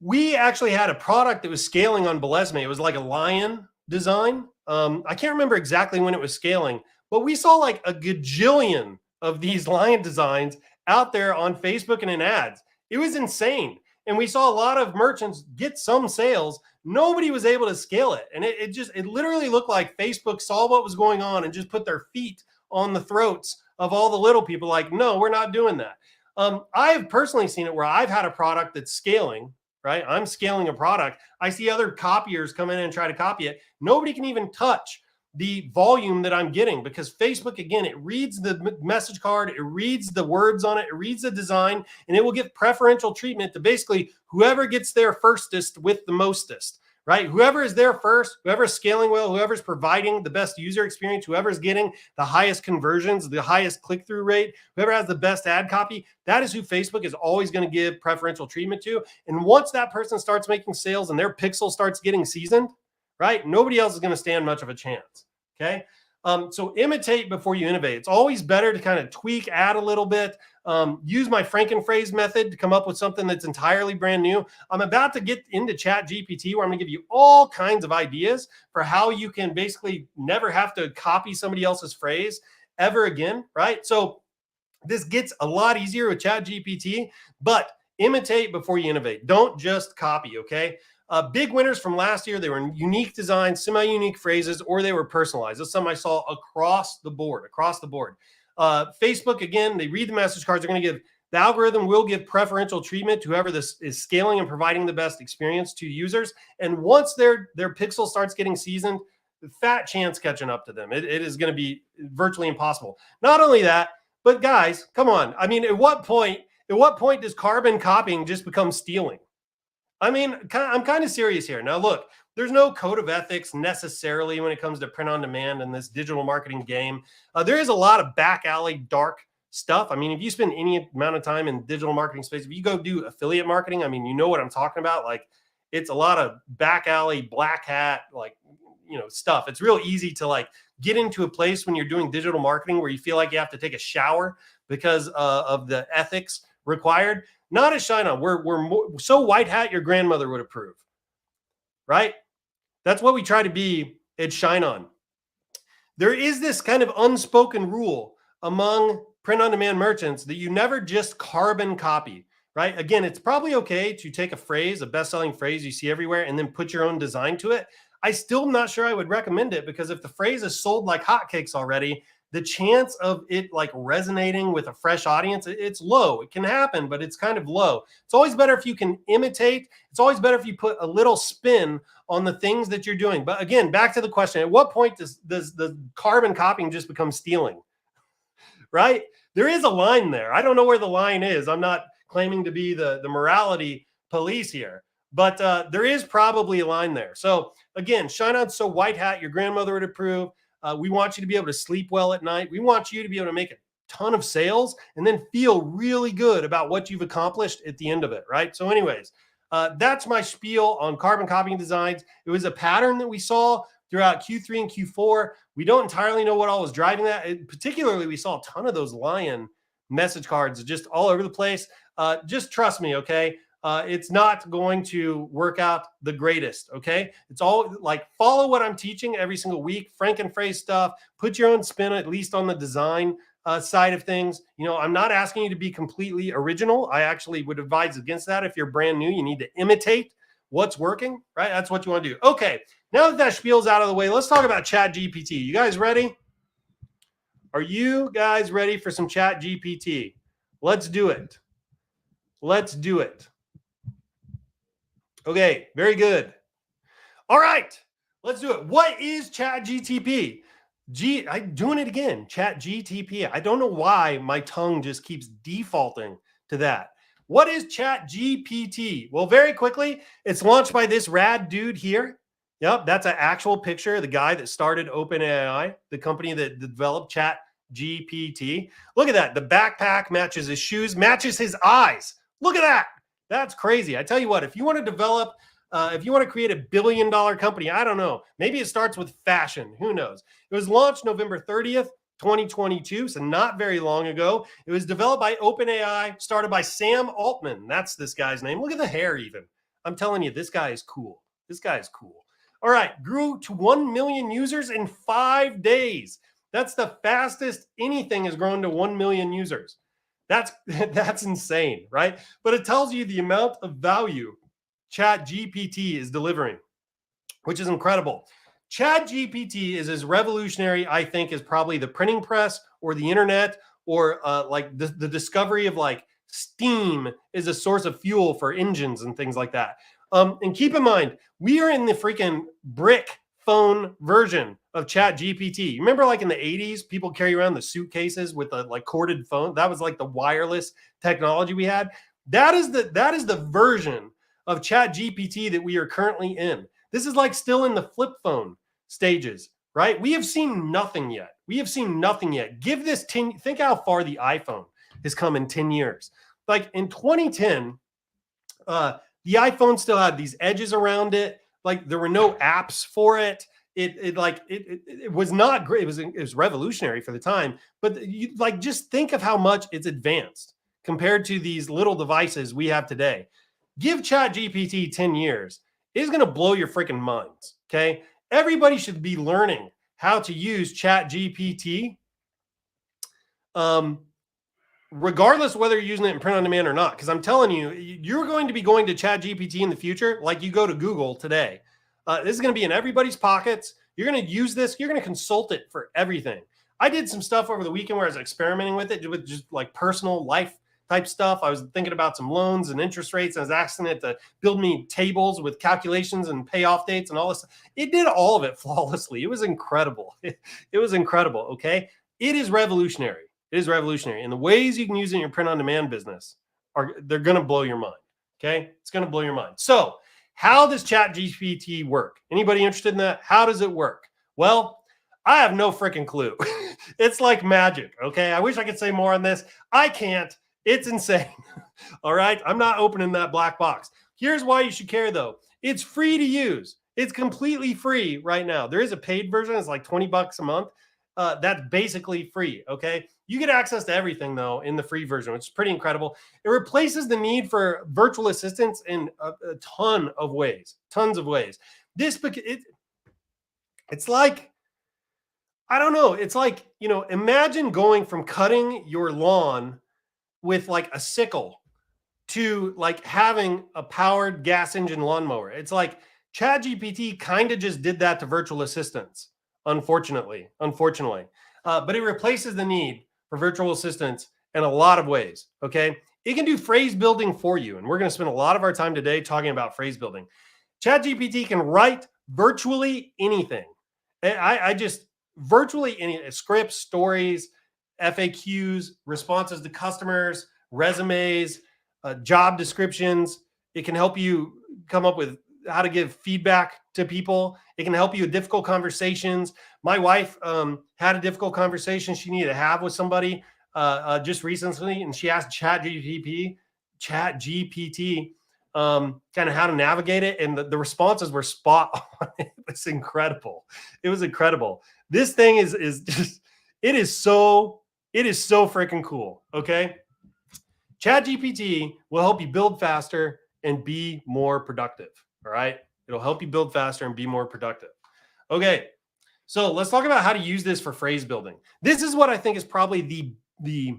we actually had a product that was scaling on Belesme. It was like a lion design. I can't remember exactly when it was scaling, but we saw like a gajillion of these lion designs out there on Facebook and in ads. It was insane. And we saw a lot of merchants get some sales. Nobody was able to scale it. And it literally looked like Facebook saw what was going on and just put their feet on the throats of all the little people, like, no, we're not doing that. I have personally seen it where I've had a product that's scaling, right? I'm scaling a product. I see other copiers come in and try to copy it. Nobody can even touch the volume that I'm getting because Facebook, again, it reads the message card, it reads the words on it, it reads the design, and it will give preferential treatment to basically whoever gets there firstest with the mostest, right? Whoever is there first, whoever's scaling well, whoever's providing the best user experience, whoever's getting the highest conversions, the highest click-through rate, whoever has the best ad copy, that is who Facebook is always going to give preferential treatment to. And once that person starts making sales and their pixel starts getting seasoned, right, nobody else is going to stand much of a chance. Okay. So imitate before you innovate. It's always better to kind of tweak, add a little bit, use my Frankenphrase method to come up with something that's entirely brand new. I'm about to get into ChatGPT where I'm going to give you all kinds of ideas for how you can basically never have to copy somebody else's phrase ever again, right? So this gets a lot easier with ChatGPT, but imitate before you innovate. Don't just copy, okay? Big winners from last year, they were unique designs, semi-unique phrases, or they were personalized. That's something I saw across the board, Facebook, again, they read the message cards. They're going to give, the algorithm will give preferential treatment to whoever this is scaling and providing the best experience to users. And once their pixel starts getting seasoned, fat chance catching up to them. It is going to be virtually impossible. Not only that, but guys, come on. I mean, at what point does carbon copying just become stealing? I mean, I'm kind of serious here. Now, look, there's no code of ethics necessarily when it comes to print on demand and this digital marketing game. There is a lot of back alley dark stuff. I mean, if you spend any amount of time in digital marketing space, if you go do affiliate marketing, I mean, you know what I'm talking about. Like, it's a lot of back alley, black hat, like, stuff. It's real easy to like get into a place when you're doing digital marketing where you feel like you have to take a shower because of the ethics required. Not at ShineOn. We're so white hat your grandmother would approve, right? That's what we try to be at ShineOn. There is this kind of unspoken rule among print-on-demand merchants that you never just carbon copy, right? Again, it's probably okay to take a phrase, a best-selling phrase you see everywhere, and then put your own design to it. I still am not sure I would recommend it because if the phrase is sold like hotcakes already, the chance of it like resonating with a fresh audience, it's low. It can happen, but it's kind of low. It's always better if you can imitate. It's always better if you put a little spin on the things that you're doing. But again, back to the question, at what point does the carbon copying just become stealing, right? There is a line there. I don't know where the line is. I'm not claiming to be the morality police here, but there is probably a line there. So again, ShineOn so white hat your grandmother would approve. We want you to be able to sleep well at night. We want you to be able to make a ton of sales and then feel really good about what you've accomplished at the end of it, right? So anyways, that's my spiel on carbon copying designs. It was a pattern that we saw throughout Q3 and Q4. We don't entirely know what all was driving that. Particularly, we saw a ton of those lion message cards just all over the place. Just trust me, okay? It's not going to work out the greatest, okay? It's all like follow what I'm teaching every single week, Frankenphrase stuff, put your own spin at least on the design side of things. I'm not asking you to be completely original. I actually would advise against that. If you're brand new, you need to imitate what's working, right? That's what you want to do. Okay, now that spiel's out of the way, let's talk about ChatGPT. You guys ready? Are you guys ready for some ChatGPT? Let's do it. Let's do it. Okay, very good. All right, let's do it. What is ChatGPT? I'm doing it again, ChatGPT. I don't know why my tongue just keeps defaulting to that. What is ChatGPT? Well, very quickly, it's launched by this rad dude here. Yep, that's an actual picture of the guy that started OpenAI, the company that developed ChatGPT. Look at that. The backpack matches his shoes, matches his eyes. Look at that. That's crazy. I tell you what, if you want to develop, if you want to create $1 billion company, I don't know. Maybe it starts with fashion. Who knows? It was launched November 30th, 2022, so not very long ago. It was developed by OpenAI, started by Sam Altman. That's this guy's name. Look at the hair even. I'm telling you, this guy is cool. This guy is cool. All right, grew to 1 million users in 5 days. That's the fastest anything has grown to 1 million users. That's insane, right? But it tells you the amount of value ChatGPT is delivering, which is incredible. ChatGPT is as revolutionary, I think, as probably the printing press or the internet or like the discovery of like steam is a source of fuel for engines and things like that. And keep in mind, we are in the freaking brick phone version of ChatGPT. Remember, like in the 80s, people carry around the suitcases with a like corded phone. That was like the wireless technology we had. That is the version of ChatGPT that we are currently in. This is like still in the flip phone stages, right? We have seen nothing yet. We have seen nothing yet. Give this 10, think how far the iPhone has come in 10 years. Like in 2010, the iPhone still had these edges around it. Like there were no apps for it. It was not great. It was revolutionary for the time. But you like just think of how much it's advanced compared to these little devices we have today. Give ChatGPT 10 years. It is going to blow your freaking minds. Okay. Everybody should be learning how to use ChatGPT. Regardless whether you're using it in print on demand or not, because I'm telling you, you're going to be going to ChatGPT in the future like you go to Google today. This is going to be in everybody's pockets. You're going to use this. You're going to consult it for everything. I did some stuff over the weekend where I was experimenting with it with just like personal life type stuff. I was thinking about some loans and interest rates. I was asking it to build me tables with calculations and payoff dates and all this. It did all of it flawlessly. It was incredible. It was incredible. Okay. It is revolutionary. It is revolutionary. And the ways you can use it in your print on demand business they're going to blow your mind. Okay. It's going to blow your mind. So how does ChatGPT work? Anybody interested in that? How does it work? Well, I have no freaking clue. It's like magic. Okay. I wish I could say more on this. I can't. It's insane. All right. I'm not opening that black box. Here's why you should care though. It's free to use. It's completely free right now. There is a paid version. It's like $20 a month. That's basically free. Okay. You get access to everything though in the free version, which is pretty incredible. It replaces the need for virtual assistants in a ton of ways, tons of ways. It's like, I don't know. It's like, imagine going from cutting your lawn with like a sickle to like having a powered gas engine lawnmower. It's like ChatGPT kind of just did that to virtual assistants, unfortunately. But it replaces the need for virtual assistants in a lot of ways. Okay. It can do phrase building for you. And we're going to spend a lot of our time today talking about phrase building. ChatGPT can write virtually anything. I just virtually any scripts, stories, FAQs, responses to customers, resumes, job descriptions. It can help you come up with how to give feedback to people. It can help you with difficult conversations. My wife had a difficult conversation she needed to have with somebody just recently, and she asked ChatGPT kind of how to navigate it, and the responses were spot on. It was incredible. It was incredible. This thing is just it is so freaking cool. Okay, ChatGPT will help you build faster and be more productive. All right. It'll help you build faster and be more productive. Okay. So let's talk about how to use this for phrase building. This is what I think is probably the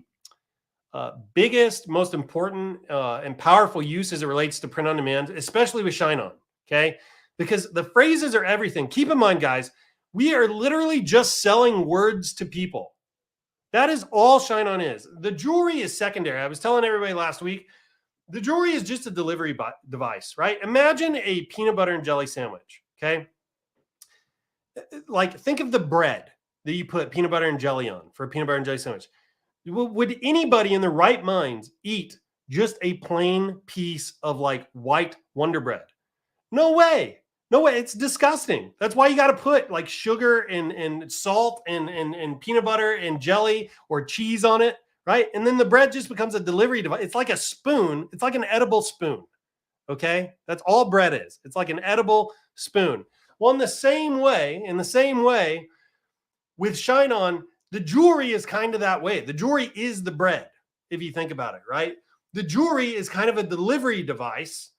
biggest, most important and powerful use as it relates to print on demand, especially with ShineOn. Okay. Because the phrases are everything. Keep in mind, guys, we are literally just selling words to people. That is all ShineOn is. The jewelry is secondary. I was telling everybody last week, the jewelry is just a delivery device, right? Imagine a peanut butter and jelly sandwich, okay? Like think of the bread that you put peanut butter and jelly on for a peanut butter and jelly sandwich. Would anybody in their right minds eat just a plain piece of like white Wonder Bread? No way. No way, it's disgusting. That's why you got to put like sugar and salt and peanut butter and jelly or cheese on it, right? And then the bread just becomes a delivery device. It's like a spoon. It's like an edible spoon. Okay, that's all bread is. It's like an edible spoon. Well, in the same way, with ShineOn, the jewelry is kind of that way. The jewelry is the bread, if you think about it, right? The jewelry is kind of a delivery device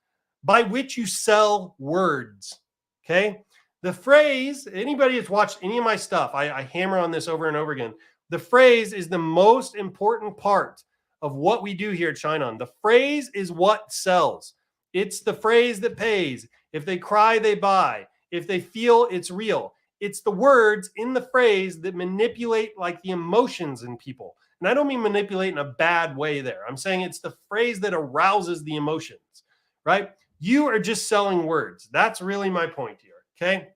by which you sell words. Okay. The phrase, anybody that's watched any of my stuff, I hammer on this over and over again. The phrase is the most important part of what we do here at ShineOn. The phrase is what sells. It's the phrase that pays. If they cry, they buy. If they feel, it's real. It's the words in the phrase that manipulate like the emotions in people. And I don't mean manipulate in a bad way there. I'm saying it's the phrase that arouses the emotions, right? You are just selling words. That's really my point here, okay?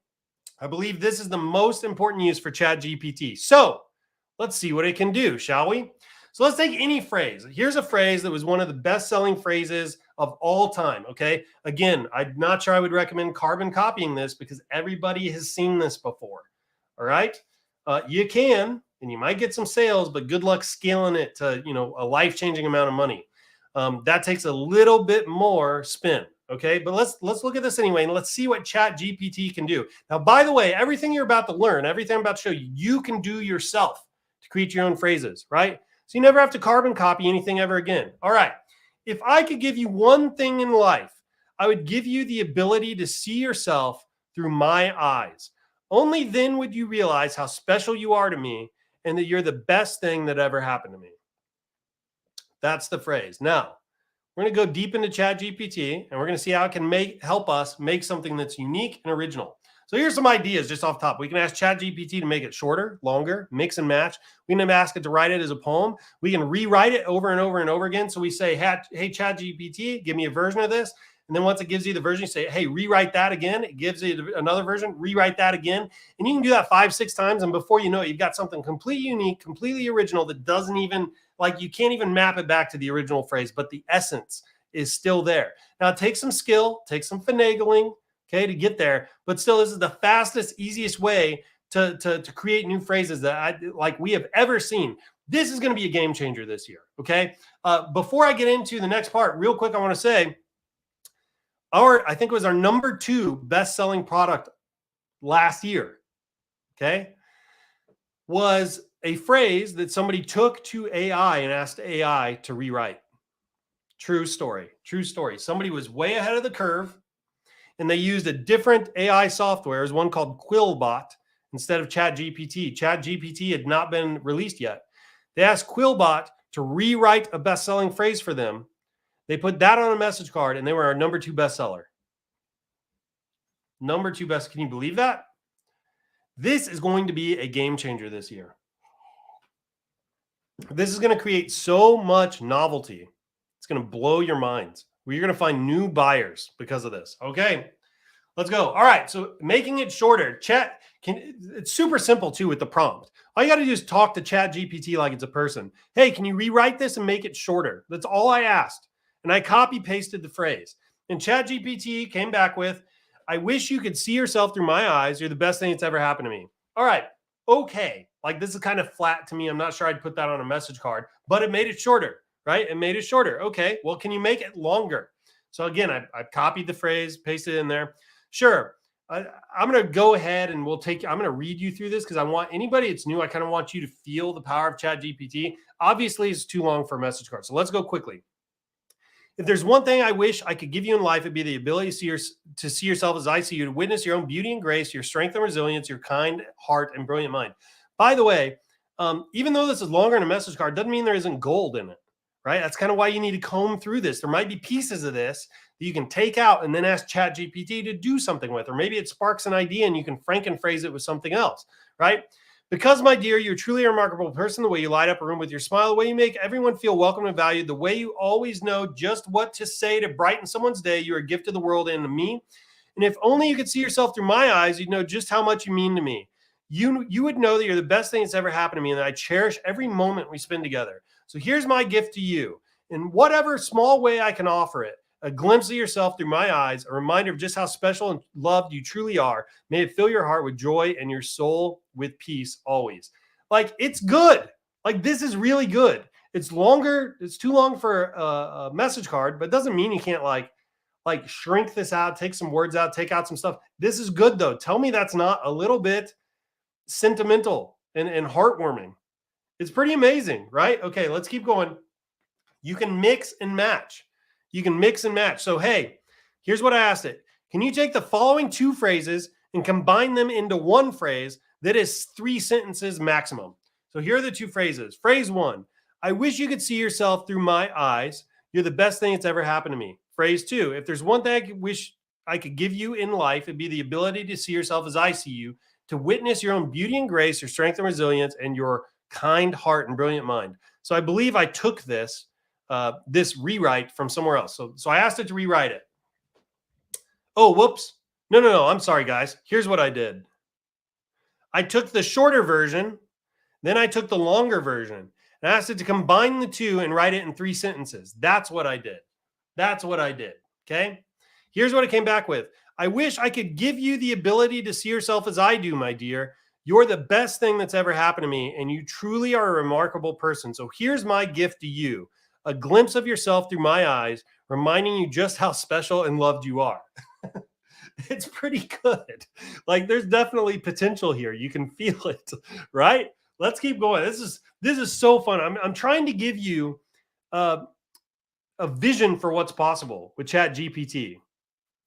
I believe this is the most important use for ChatGPT. So let's see what it can do, shall we? So let's take any phrase. Here's a phrase that was one of the best-selling phrases of all time, okay? Again, I'm not sure I would recommend carbon copying this because everybody has seen this before, all right? You can, and you might get some sales, but good luck scaling it to, a life-changing amount of money. That takes a little bit more spin, okay? But let's look at this anyway, and let's see what ChatGPT can do. Now, by the way, everything you're about to learn, everything I'm about to show you, you can do yourself to create your own phrases, right? So you never have to carbon copy anything ever again. All right. If I could give you one thing in life, I would give you the ability to see yourself through my eyes. Only then would you realize how special you are to me and that you're the best thing that ever happened to me. That's the phrase. Now, we're going to go deep into ChatGPT and we're going to see how it can help us make something that's unique and original. So here's some ideas just off top. We can ask ChatGPT to make it shorter, longer, mix and match. We can ask it to write it as a poem. We can rewrite it over and over and over again. So we say, hey, ChatGPT, give me a version of this. And then once it gives you the version, you say, hey, rewrite that again. It gives you another version, rewrite that again. And you can do that 5-6 times. And before you know it, you've got something completely unique, completely original that doesn't even, like you can't even map it back to the original phrase, but the essence is still there. Now it takes some skill, takes some finagling, okay, to get there. But still, this is the fastest, easiest way to create new phrases that we have ever seen. This is going to be a game changer this year, okay? Before I get into the next part, real quick, I want to say, I think it was our number 2 best-selling product last year, okay, was a phrase that somebody took to AI and asked AI to rewrite. True story, true story. Somebody was way ahead of the curve, and they used a different AI software. There's one called Quillbot instead of ChatGPT. ChatGPT had not been released yet. They asked Quillbot to rewrite a best-selling phrase for them. They put that on a message card, and they were our number 2 bestseller. Number 2 best. Can you believe that? This is going to be a game changer this year. This is going to create so much novelty. It's going to blow your minds. You're going to find new buyers because of this. Okay, let's go. All right, so making it shorter. It's super simple too with the prompt. All you got to do is talk to ChatGPT like it's a person. Hey, can you rewrite this and make it shorter? That's all I asked. And I copy pasted the phrase. And ChatGPT came back with, I wish you could see yourself through my eyes. You're the best thing that's ever happened to me. All right, okay. Like this is kind of flat to me. I'm not sure I'd put that on a message card, but it made it shorter. Right? It made it shorter. Okay. Well, can you make it longer? So again, I've copied the phrase, pasted it in there. Sure. I'm going to go ahead and I'm going to read you through this because I want anybody that's new, I kind of want you to feel the power of ChatGPT. Obviously, it's too long for a message card. So let's go quickly. If there's one thing I wish I could give you in life, it'd be the ability to see yourself as I see you, to witness your own beauty and grace, your strength and resilience, your kind heart and brilliant mind. By the way, even though this is longer than a message card, doesn't mean there isn't gold in it. Right? That's kind of why you need to comb through this. There might be pieces of this that you can take out and then ask ChatGPT to do something with, or maybe it sparks an idea and you can frankenphrase it with something else, right? Because, my dear, you're truly a remarkable person, the way you light up a room with your smile, the way you make everyone feel welcome and valued, the way you always know just what to say to brighten someone's day. You're a gift to the world and to me. And if only you could see yourself through my eyes, you'd know just how much you mean to me. You would know that you're the best thing that's ever happened to me and that I cherish every moment we spend together. So here's my gift to you. In whatever small way I can offer it, A glimpse of yourself through my eyes, a reminder of just how special and loved you truly are. May it fill your heart with joy and your soul with peace always. Like, it's good. Like, this is really good. It's longer. It's too long for a message card, but it doesn't mean you can't like shrink this out, take some words out, take out some stuff. This is good though. Tell me that's not a little bit sentimental and heartwarming. It's pretty amazing, right? Okay, let's keep going. You can mix and match. You can mix and match. So, hey, here's what I asked it. Can you take the following two phrases and combine them into one phrase that is 3 sentences maximum? So here are the two phrases. Phrase 1, I wish you could see yourself through my eyes. You're the best thing that's ever happened to me. Phrase 2, if there's one thing I wish I could give you in life, it'd be the ability to see yourself as I see you, to witness your own beauty and grace, your strength and resilience, and your kind heart and brilliant mind. So I believe I took this rewrite from somewhere else. So I asked it to rewrite it. Oh, whoops. No. I'm sorry, guys. Here's what I did. I took the shorter version, then I took the longer version, and I asked it to combine the two and write it in 3 sentences. That's what I did. Okay? Here's what it came back with. I wish I could give you the ability to see yourself as I do, my dear. You're the best thing that's ever happened to me, and you truly are a remarkable person. So here's my gift to you. A glimpse of yourself through my eyes, reminding you just how special and loved you are. It's pretty good. Like, there's definitely potential here. You can feel it, right? Let's keep going. This is so fun. I'm trying to give you a vision for what's possible with ChatGPT.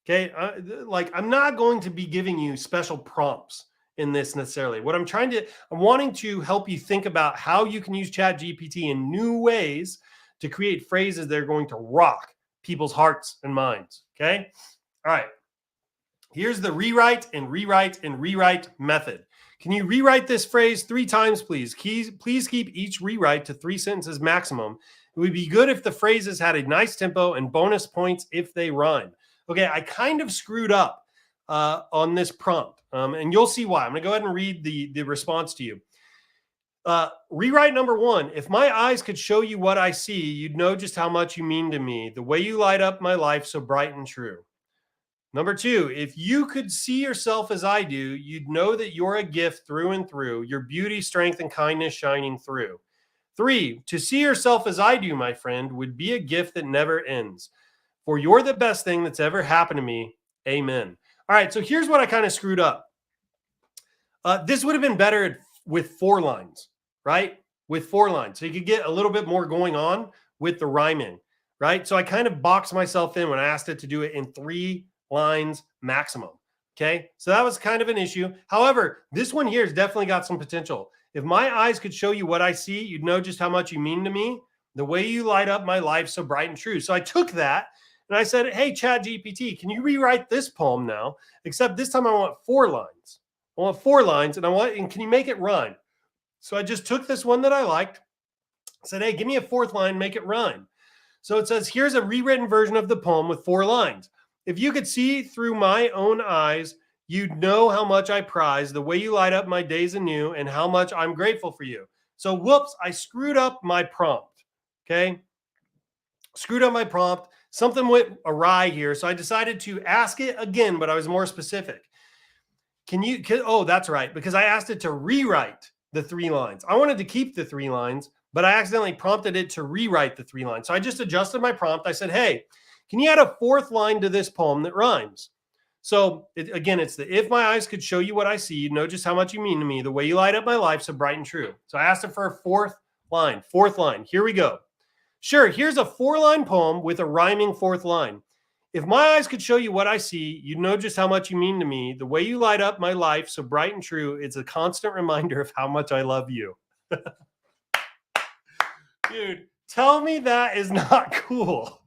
Okay, I'm not going to be giving you special prompts in this necessarily. I'm wanting to help you think about how you can use ChatGPT in new ways to create phrases that are going to rock people's hearts and minds. Okay, all right. Here's the rewrite and rewrite and rewrite method. Can you rewrite this phrase 3 times, please? Please keep each rewrite to 3 sentences maximum. It would be good if the phrases had a nice tempo and bonus points if they rhyme. Okay, I kind of screwed up on this prompt, and you'll see why. I'm going to go ahead and read the response to you. Rewrite number 1. If my eyes could show you what I see, you'd know just how much you mean to me, the way you light up my life so bright and true. Number 2, if you could see yourself as I do, you'd know that you're a gift through and through, your beauty, strength, and kindness shining through. 3, to see yourself as I do, my friend, would be a gift that never ends. For you're the best thing that's ever happened to me. Amen. All right, so here's what I kind of screwed up. This would have been better with 4 lines, right? With 4 lines. So you could get a little bit more going on with the rhyming, right? So I kind of boxed myself in when I asked it to do it in 3 lines maximum. Okay, so that was kind of an issue. However, this one here has definitely got some potential. If my eyes could show you what I see, you'd know just how much you mean to me, the way you light up my life so bright and true. So I took that and I said, hey, ChatGPT, can you rewrite this poem now? Except this time I want 4 lines. I want 4 lines, and can you make it rhyme? So I just took this one that I liked, said, hey, give me a 4th line, make it rhyme. So it says, here's a rewritten version of the poem with 4 lines. If you could see through my own eyes, you'd know how much I prize the way you light up my days anew and how much I'm grateful for you. So, whoops, I screwed up my prompt. Okay. Screwed up my prompt. Something went awry here. So I decided to ask it again, but I was more specific. Oh, that's right. Because I asked it to rewrite the 3 lines. I wanted to keep the 3 lines, but I accidentally prompted it to rewrite the 3 lines. So I just adjusted my prompt. I said, hey, can you add a 4th line to this poem that rhymes? So again, it's the, if my eyes could show you what I see, you'd know just how much you mean to me, the way you light up my life so bright and true. So I asked it for a 4th line. 4th line. Here we go. Sure, here's a 4-line poem with a rhyming 4th line. If my eyes could show you what I see, you'd know just how much you mean to me, the way you light up my life so bright and true. It's a constant reminder of how much I love you. Dude, tell me that is not cool.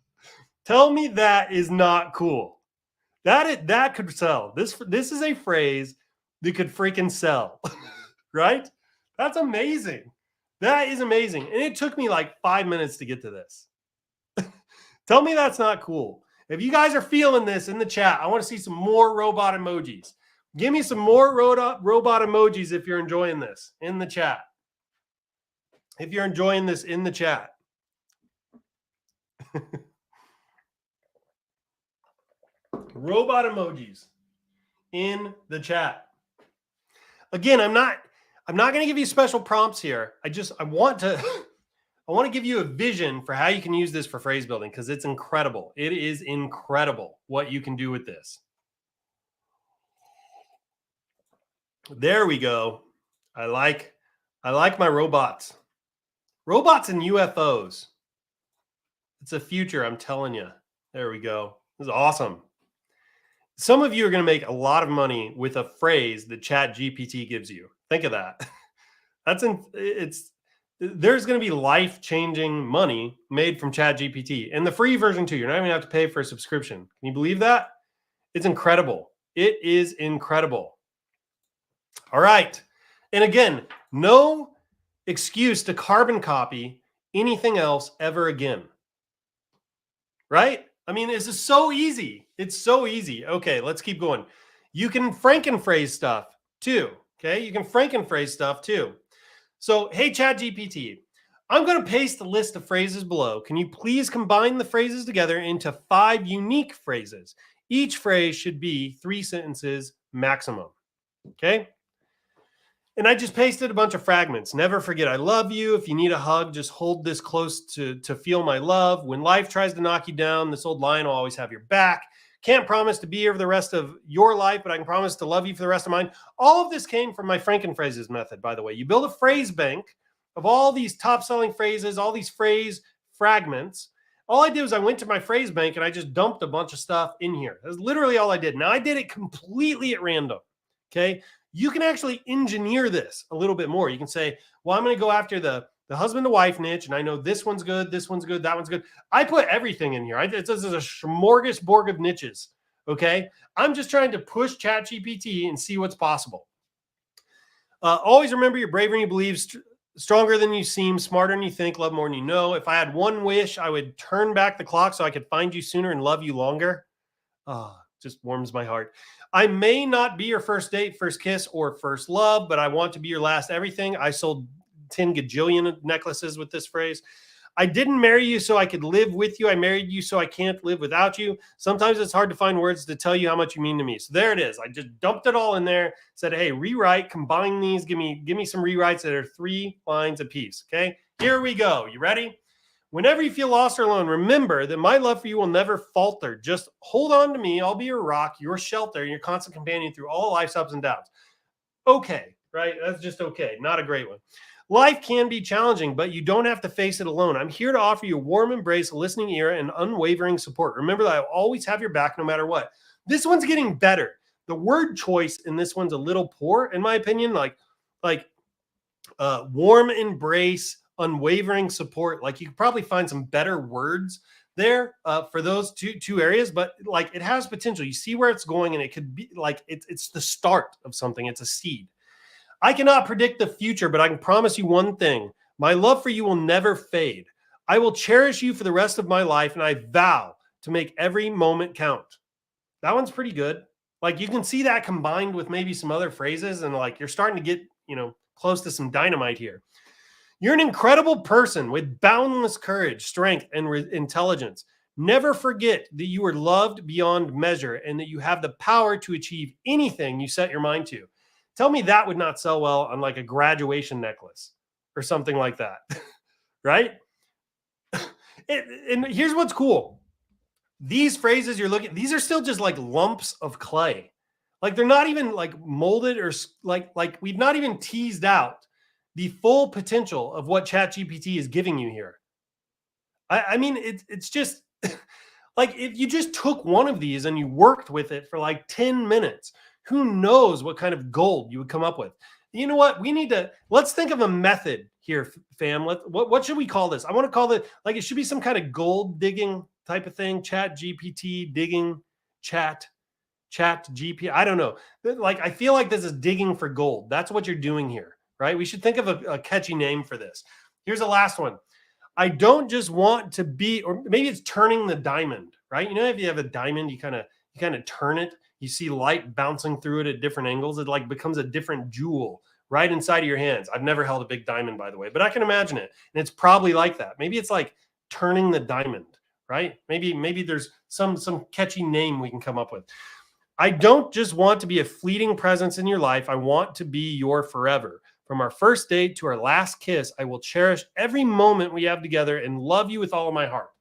Tell me that is not cool. That could sell. This is a phrase that could freaking sell, right? That's amazing. That is amazing. And it took me like 5 minutes to get to this. Tell me that's not cool. If you guys are feeling this in the chat, I want to see some more robot emojis. Give me some more robot emojis if you're enjoying this in the chat. If you're enjoying this in the chat. Robot emojis in the chat. Again, I'm not going to give you special prompts here. I want to give you a vision for how you can use this for phrase building, because it's incredible. It is incredible what you can do with this. There we go. I like my robots. Robots and UFOs. It's a future, I'm telling you. There we go. This is awesome. Some of you are going to make a lot of money with a phrase that ChatGPT gives you. Think of that. There's going to be life-changing money made from ChatGPT. And the free version too. You're not even going to have to pay for a subscription. Can you believe that? It's incredible. It is incredible. All right. And again, no excuse to carbon copy anything else ever again. Right? I mean, this is so easy. It's so easy. Okay, let's keep going. You can Frankenphrase stuff too. Okay, you can Frankenphrase stuff too. So, hey, ChatGPT, I'm going to paste the list of phrases below. Can you please combine the phrases together into 5 unique phrases? Each phrase should be 3 sentences maximum. Okay? And I just pasted a bunch of fragments. Never forget, I love you. If you need a hug, just hold this close to feel my love. When life tries to knock you down, this old line will always have your back. Can't promise to be here for the rest of your life, but I can promise to love you for the rest of mine. All of this came from my Frankenphrases method, by the way. You build a phrase bank of all these top-selling phrases, all these phrase fragments. All I did was I went to my phrase bank and I just dumped a bunch of stuff in here. That's literally all I did. Now, I did it completely at random, okay? You can actually engineer this a little bit more. You can say, well, I'm going to go after the husband to wife niche, and I know this one's good, that one's good. I put everything in here. This is a smorgasbord of niches, okay? I'm just trying to push ChatGPT and see what's possible. Always remember, you're braver than you believe, stronger than you seem, smarter than you think, love more than you know. If I had one wish, I would turn back the clock so I could find you sooner and love you longer. Just warms my heart. I may not be your first date, first kiss, or first love, but I want to be your last everything. I sold 10 gajillion necklaces with this phrase. I didn't marry you so I could live with you. I married you so I can't live without you. Sometimes it's hard to find words to tell you how much you mean to me. So there it is. I just dumped it all in there, said, hey, rewrite, combine these, give me some rewrites that are 3 lines apiece. Okay, here we go. You ready? Whenever you feel lost or alone, remember that my love for you will never falter. Just hold on to me. I'll be your rock, your shelter, and your constant companion through all life's ups and downs. Okay, right? That's just okay. Not a great one. Life can be challenging, but you don't have to face it alone. I'm here to offer you a warm embrace, a listening ear, and unwavering support. Remember that I'll always have your back no matter what. This one's getting better. The word choice in this one's a little poor, in my opinion. Like warm embrace, unwavering support. Like, you could probably find some better words there for those two areas, but like, it has potential. You see where it's going, and it could be like it's the start of something. It's a seed. I cannot predict the future, but I can promise you one thing. My love for you will never fade. I will cherish you for the rest of my life, and I vow to make every moment count. That one's pretty good. Like, you can see that combined with maybe some other phrases, and like, you're starting to get, close to some dynamite here. You're an incredible person with boundless courage, strength, and intelligence. Never forget that you are loved beyond measure and that you have the power to achieve anything you set your mind to. Tell me that would not sell well on like a graduation necklace or something like that, right? And here's what's cool. These phrases you're looking, these are still just like lumps of clay. Like, they're not even like molded or like we've not even teased out the full potential of what ChatGPT is giving you here. I mean, it's just like, if you just took one of these and you worked with it for like 10 minutes, who knows what kind of gold you would come up with. You know what? Let's think of a method here, fam. What should we call this? I want to call it, like, it should be some kind of gold digging type of thing. ChatGPT digging, ChatGPT. I don't know. Like, I feel like this is digging for gold. That's what you're doing here, right? We should think of a catchy name for this. Here's the last one. I don't just want to be, or maybe it's turning the diamond, right? If you have a diamond, you kind of turn it. You see light bouncing through it at different angles. It like becomes a different jewel right inside of your hands. I've never held a big diamond, by the way, but I can imagine it. And it's probably like that. Maybe it's like turning the diamond, right? Maybe there's some catchy name we can come up with. I don't just want to be a fleeting presence in your life. I want to be your forever. From our first date to our last kiss, I will cherish every moment we have together and love you with all of my heart.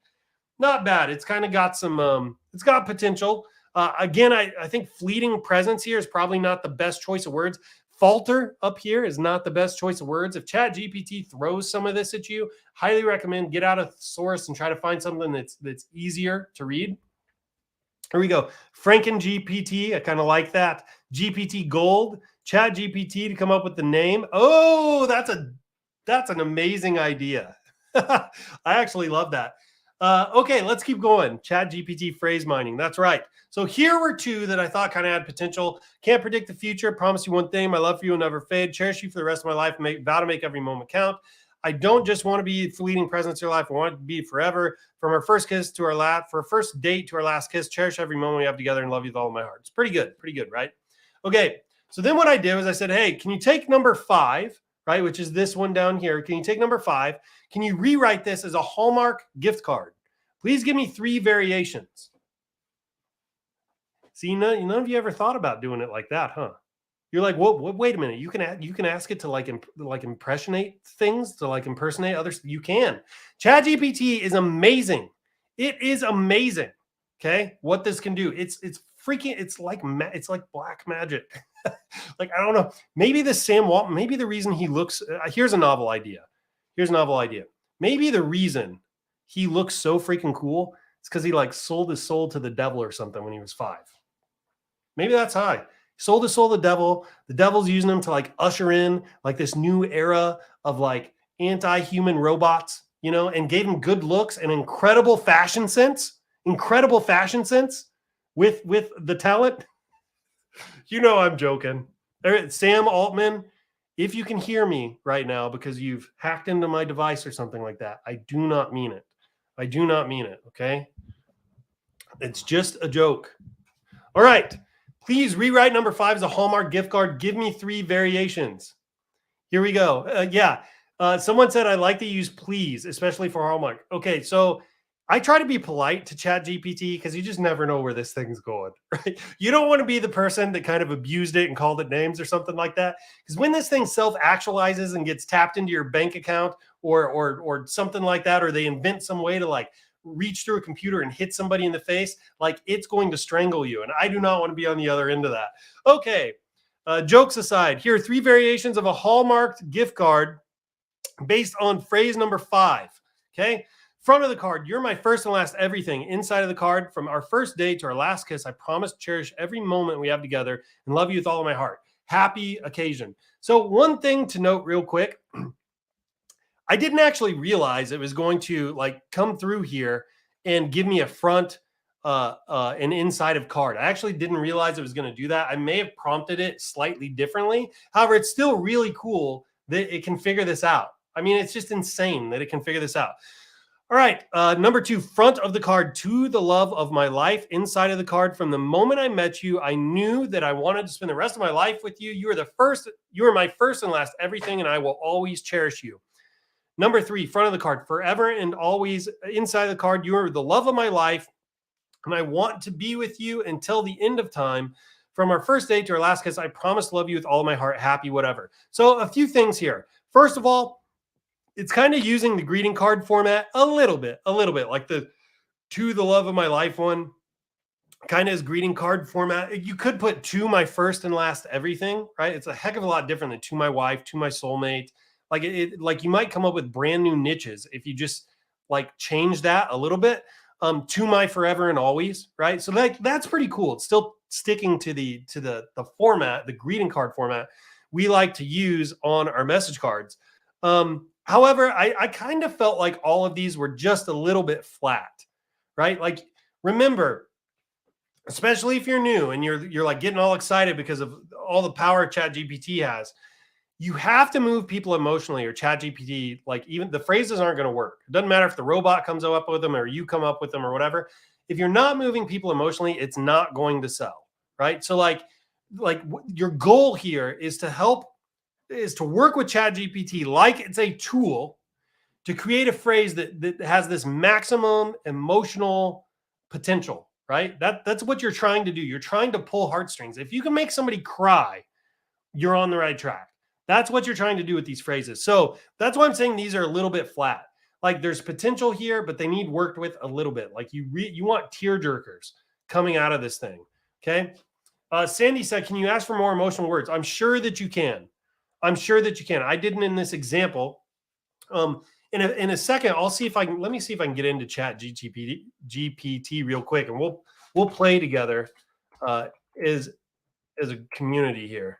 Not bad. It's kind of got some, it's got potential. Again, I think fleeting presence here is probably not the best choice of words. Falter up here is not the best choice of words. If ChatGPT throws some of this at you, highly recommend get out a source and try to find something that's easier to read. Here we go. Franken GPT. I kind of like that. GPT Gold. ChatGPT to come up with the name. Oh, that's an amazing idea. I actually love that. Okay, let's keep going. ChatGPT phrase mining. That's right. So here were two that I thought kind of had potential. Can't predict the future. Promise you one thing. My love for you will never fade. Cherish you for the rest of my life. Vow to make every moment count. I don't just want to be a fleeting presence in your life. I want it to be forever. From our first kiss to our first date to our last kiss, cherish every moment we have together and love you with all of my heart. It's pretty good, right? Okay, so then what I did was I said, hey, can you take number 5, right, which is this one down here? Can you take number 5? Can you rewrite this as a Hallmark gift card? Please give me 3 variations. See, none of you ever thought about doing it like that, huh? You're like, wait a minute. You can ask it to like impersonate things, to like impersonate others. You can. ChatGPT is amazing. It is amazing. Okay, what this can do. It's freaking. It's like black magic. Like, I don't know. Maybe the Sam Walton. Maybe the reason he looks. Here's a novel idea. Maybe the reason he looks so freaking cool is because he like sold his soul to the devil or something when he was 5. Maybe that's high. Sold his soul to the devil. The devil's using him to like usher in like this new era of like anti-human robots, and gave him good looks and incredible fashion sense with the talent. I'm joking. Sam Altman, if you can hear me right now because you've hacked into my device or something like that, I do not mean it. Okay? It's just a joke. All right. Please rewrite number 5 as a Hallmark gift card. Give me 3 variations. Here we go. Someone said, I like to use please, especially for Hallmark. Okay, so I try to be polite to ChatGPT because you just never know where this thing's going, right? You don't want to be the person that kind of abused it and called it names or something like that. Because when this thing self-actualizes and gets tapped into your bank account or something like that, or they invent some way to like reach through a computer and hit somebody in the face, like it's going to strangle you. And I do not want to be on the other end of that. Okay, jokes aside, here are 3 variations of a Hallmarked gift card based on phrase number 5. Okay, front of the card, you're my first and last everything. Inside of the card, from our first date to our last kiss, I promise to cherish every moment we have together and love you with all of my heart. Happy occasion. So one thing to note real quick, I didn't actually realize it was going to like come through here and give me a front and inside of card. I actually didn't realize it was going to do that. I may have prompted it slightly differently. However, it's still really cool that it can figure this out. I mean, it's just insane that it can figure this out. All right. Number 2, front of the card, to the love of my life. Inside of the card, from the moment I met you, I knew that I wanted to spend the rest of my life with you. You are my first and last everything, and I will always cherish you. Number 3, front of the card, forever and always. Inside of the card, you are the love of my life, and I want to be with you until the end of time. From our first date to our last kiss, I promise to love you with all of my heart, happy, whatever. So a few things here. First of all, it's kind of using the greeting card format a little bit, like the to the love of my life one kind of is greeting card format. You could put to my first and last everything, right? It's a heck of a lot different than to my wife, to my soulmate. Like like you might come up with brand new niches if you just like change that a little bit. To my forever and always, right? So that's pretty cool. It's still sticking to the format, the greeting card format we like to use on our message cards. However, I kind of felt like all of these were just a little bit flat, right? Like, remember, especially if you're new and you're like getting all excited because of all the power ChatGPT has, you have to move people emotionally, or ChatGPT, like even the phrases aren't going to work. It doesn't matter if the robot comes up with them or you come up with them or whatever. If you're not moving people emotionally, it's not going to sell, right? So like your goal here is to work with ChatGPT like it's a tool to create a phrase that has this maximum emotional potential, right? That's what you're trying to do. You're trying to pull heartstrings. If you can make somebody cry, you're on the right track. That's what you're trying to do with these phrases. So that's why I'm saying these are a little bit flat. Like there's potential here, but they need worked with a little bit. Like you want tear jerkers coming out of this thing. Okay. Sandy said, can you ask for more emotional words? I'm sure that you can. I'm sure that you can. I didn't in this example. In a second, I'll see if I can. Let me see if I can get into ChatGPT real quick, and we'll play together as a community here.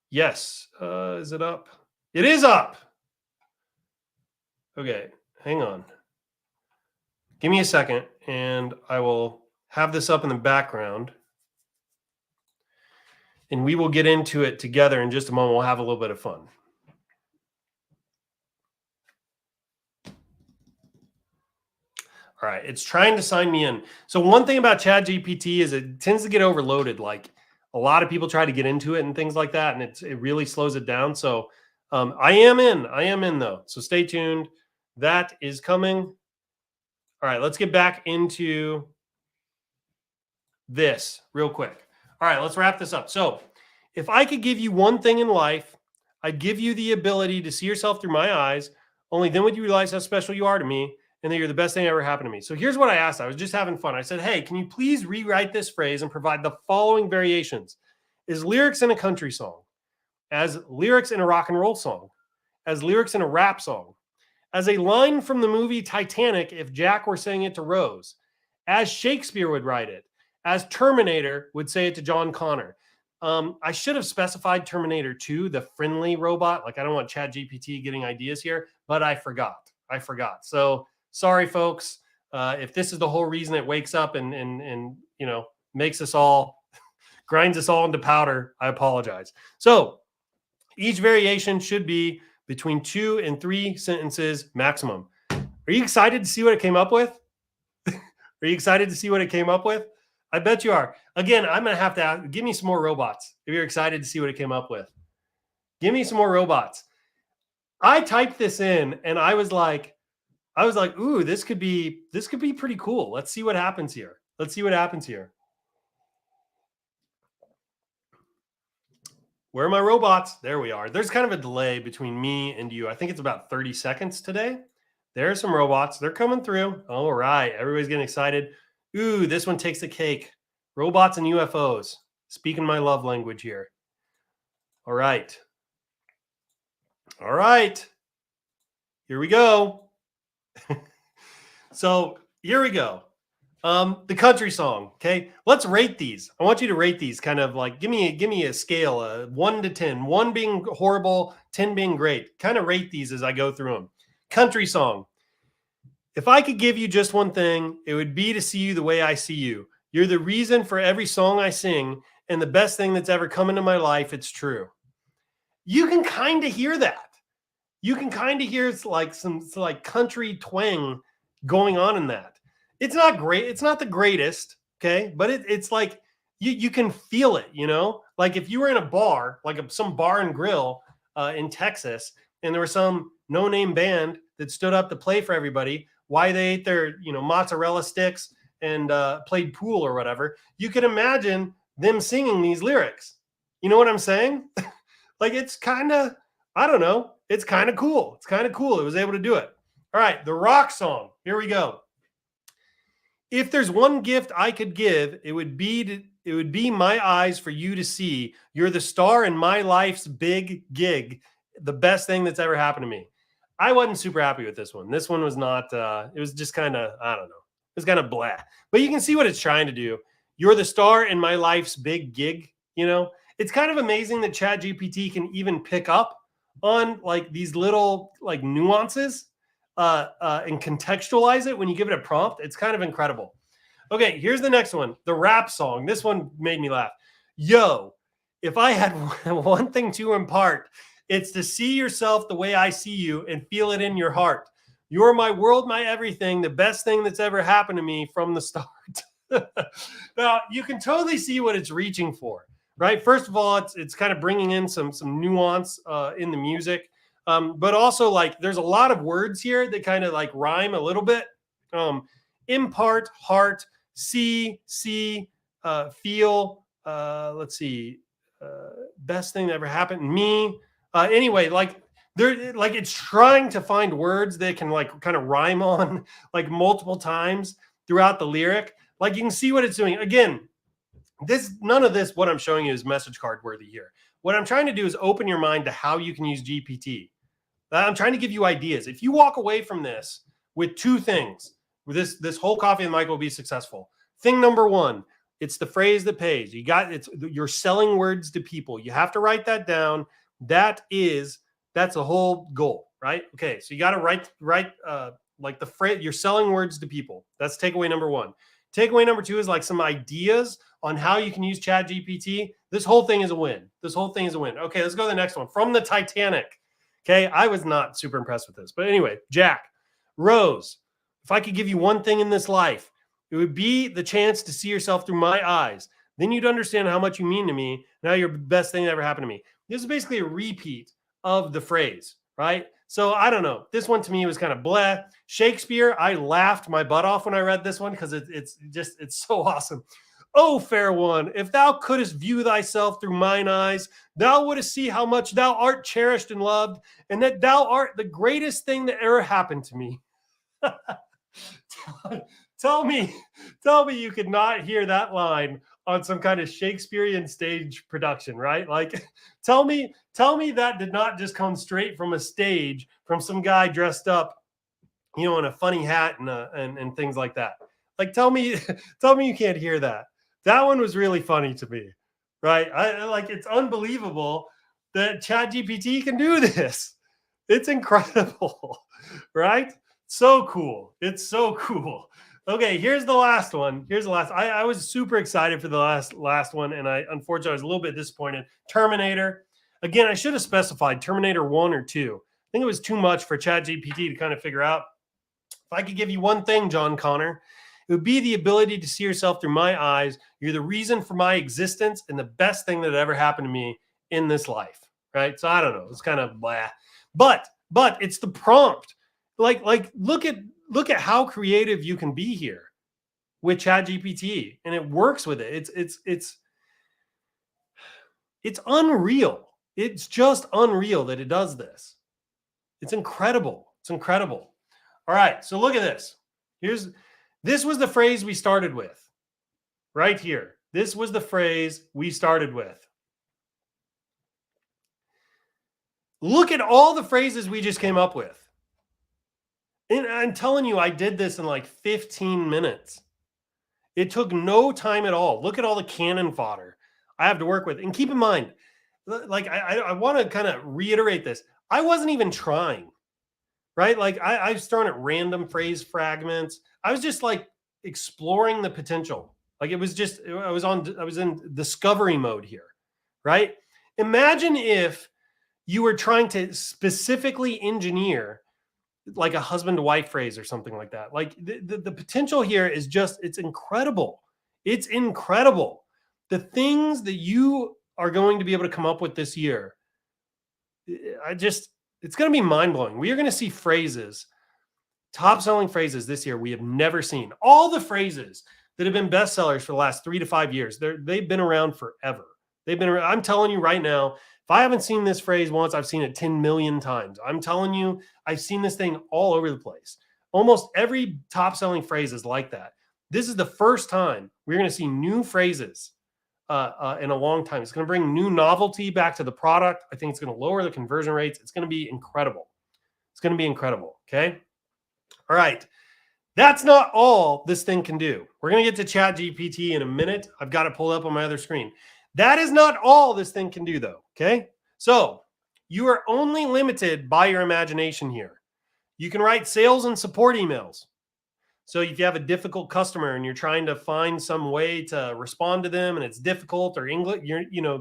Yes, is it up? It is up. Okay, hang on. Give me a second, and I will have this up in the background, and we will get into it together in just a moment. We'll have a little bit of fun. All right, it's trying to sign me in. So one thing about ChatGPT is it tends to get overloaded. Like a lot of people try to get into it and things like that, and it really slows it down. So I am in though. So stay tuned. That is coming. All right, let's get back into this real quick. All right, let's wrap this up. So if I could give you one thing in life, I'd give you the ability to see yourself through my eyes. Only then would you realize how special you are to me and that you're the best thing that ever happened to me. So here's what I asked. I was just having fun. I said, hey, can you please rewrite this phrase and provide the following variations? As lyrics in a country song, as lyrics in a rock and roll song, as lyrics in a rap song, as a line from the movie Titanic if Jack were saying it to Rose, as Shakespeare would write it, as Terminator would say it to John Connor. I should have specified Terminator 2, the friendly robot. Like I don't want ChatGPT getting ideas here, but I forgot. So sorry, folks. If this is the whole reason it wakes up and makes us all grinds us all into powder, I apologize. So each variation should be between 2 and 3 sentences maximum. Are you excited to see what it came up with? Are you excited to see what it came up with? I bet you are. Again, I'm going to have to ask, give me some more robots if you're excited to see what it came up with. Give me some more robots. I typed this in and I was like, ooh, this could be pretty cool. Let's see what happens here. Where are my robots? There we are. There's kind of a delay between me and you. I think it's about 30 seconds today. There's some robots. They're coming through. All right. Everybody's getting excited. Ooh, this one takes the cake. Robots and UFOs. Speaking my love language here. All right. Here we go. So here we go. The country song. Okay. Let's rate these. I want you to rate these kind of like, give me a scale, 1 to 10, 1 being horrible, 10 being great. Kind of rate these as I go through them. Country song. If I could give you just one thing, it would be to see you the way I see you. You're the reason for every song I sing and the best thing that's ever come into my life. It's true. You can kind of hear that. You can kind of hear like some like country twang going on in that. It's not great. It's not the greatest. Okay. But it's like you can feel it, like if you were in a bar, like some bar and grill in Texas, and there was some no-name band that stood up to play for everybody while they ate their, mozzarella sticks and played pool or whatever. You can imagine them singing these lyrics. You know what I'm saying? Like it's kind of, I don't know. It's kind of cool. It was able to do it. All right. The rock song. Here we go. If there's one gift I could give, it would be my eyes for you to see. You're the star in my life's big gig. The best thing that's ever happened to me. I wasn't super happy with this one. This one was not, it was just kind of, I don't know. It was kind of blah. But you can see what it's trying to do. You're the star in my life's big gig. It's kind of amazing that ChatGPT can even pick up on like these little like nuances and contextualize it when you give it a prompt. It's kind of incredible. Okay, here's the next one. The rap song. This one made me laugh. Yo, if I had one thing to impart, it's to see yourself the way I see you and feel it in your heart. You're my world, my everything, the best thing that's ever happened to me from the start. Now, you can totally see what it's reaching for, right? First of all, it's kind of bringing in some nuance in the music. But also like there's a lot of words here that kind of like rhyme a little bit. Impart, heart, see, feel. Let's see. Best thing that ever happened to me. Anyway, like it's trying to find words that can like kind of rhyme on like multiple times throughout the lyric. Like you can see what it's doing. Again, none of this, what I'm showing you is message card worthy here. What I'm trying to do is open your mind to how you can use GPT. I'm trying to give you ideas. If you walk away from this with two things, this whole coffee and Mic will be successful. Thing number one, it's the phrase that pays. You're selling words to people. You have to write that down. That's the whole goal, right? Okay, so you got to write like the phrase. You're selling words to people. That's takeaway number one. Takeaway number two is like some ideas on how you can use ChatGPT. This whole thing is a win. This whole thing is a win. Okay, let's go to the next one. From the Titanic. Okay, I was not super impressed with this. But anyway, Jack, Rose, if I could give you one thing in this life, it would be the chance to see yourself through my eyes. Then you'd understand how much you mean to me. Now you're the best thing that ever happened to me. This is basically a repeat of the phrase, right? So I don't know. This one to me was kind of bleh. Shakespeare, I laughed my butt off when I read this one because it's so awesome. Oh, fair one, if thou couldst view thyself through mine eyes, thou wouldst see how much thou art cherished and loved, and that thou art the greatest thing that ever happened to me. Tell me you could not hear that line on some kind of Shakespearean stage production, right? Like, tell me that did not just come straight from a stage from some guy dressed up, in a funny hat and things like that. Like, tell me you can't hear that. That one was really funny to me, right? It's unbelievable that ChatGPT can do this. It's incredible, right? So cool. It's so cool. Okay, here's the last one. I was super excited for the last one, and unfortunately I was a little bit disappointed. Terminator. Again, I should have specified Terminator 1 or 2. I think it was too much for ChatGPT to kind of figure out. If I could give you one thing, John Connor, it would be the ability to see yourself through my eyes. You're the reason for my existence and the best thing that ever happened to me in this life, right? So I don't know. It's kind of blah. But it's the prompt. Like look at how creative you can be here with ChatGPT, and it works with it. It's unreal. It's just unreal that it does this. It's incredible. It's incredible. All right, so look at this. This was the phrase we started with right here. This was the phrase we started with. Look at all the phrases we just came up with. And I'm telling you, I did this in like 15 minutes. It took no time at all. Look at all the cannon fodder I have to work with. And keep in mind, like I want to kind of reiterate this. I wasn't even trying. Right? Like I was throwing at random phrase fragments. I was just like exploring the potential. Like I was in discovery mode here, right? Imagine if you were trying to specifically engineer like a husband to wife phrase or something like that. Like the potential here is it's incredible. It's incredible. The things that you are going to be able to come up with this year. It's going to be mind-blowing. We are going to see phrases, top-selling phrases this year we have never seen. All the phrases that have been bestsellers for the last 3 to 5 years, they've been around forever. I'm telling you right now, if I haven't seen this phrase once, I've seen it 10 million times. I'm telling you, I've seen this thing all over the place. Almost every top-selling phrase is like that. This is the first time we're going to see new phrases in a long time. It's going to bring new novelty back to the product. I think it's going to lower the conversion rates. It's going to be incredible. It's going to be incredible. Okay. All right. That's not all this thing can do. We're going to get to ChatGPT in a minute. I've got it pulled up on my other screen. That is not all this thing can do though. Okay. So you are only limited by your imagination here. You can write sales and support emails. So if you have a difficult customer and you're trying to find some way to respond to them and it's difficult, or English,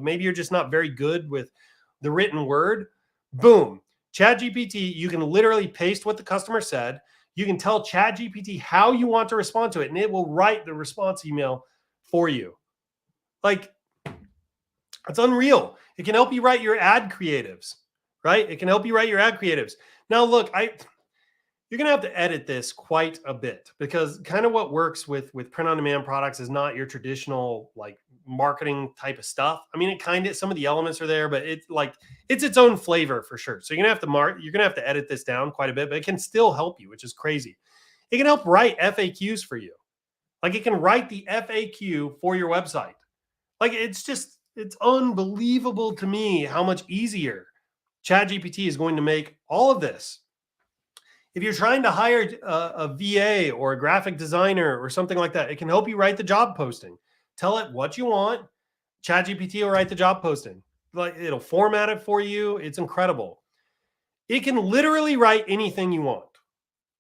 maybe you're just not very good with the written word, boom, ChatGPT, you can literally paste what the customer said. You can tell ChatGPT how you want to respond to it, and it will write the response email for you. Like, it's unreal. It can help you write your ad creatives, right? It can help you write your ad creatives. Now, look, you're going to have to edit this quite a bit because kind of what works with print on demand products is not your traditional like marketing type of stuff. I mean, it kind of, some of the elements are there, but it's like, it's its own flavor for sure. So you're going to have to edit this down quite a bit, but it can still help you, which is crazy. It can help write FAQs for you. Like it can write the FAQ for your website. Like it's unbelievable to me how much easier ChatGPT is going to make all of this. If you're trying to hire a VA or a graphic designer or something like that, it can help you write the job posting. Tell it what you want. ChatGPT will write the job posting. Like it'll format it for you. It's incredible. It can literally write anything you want.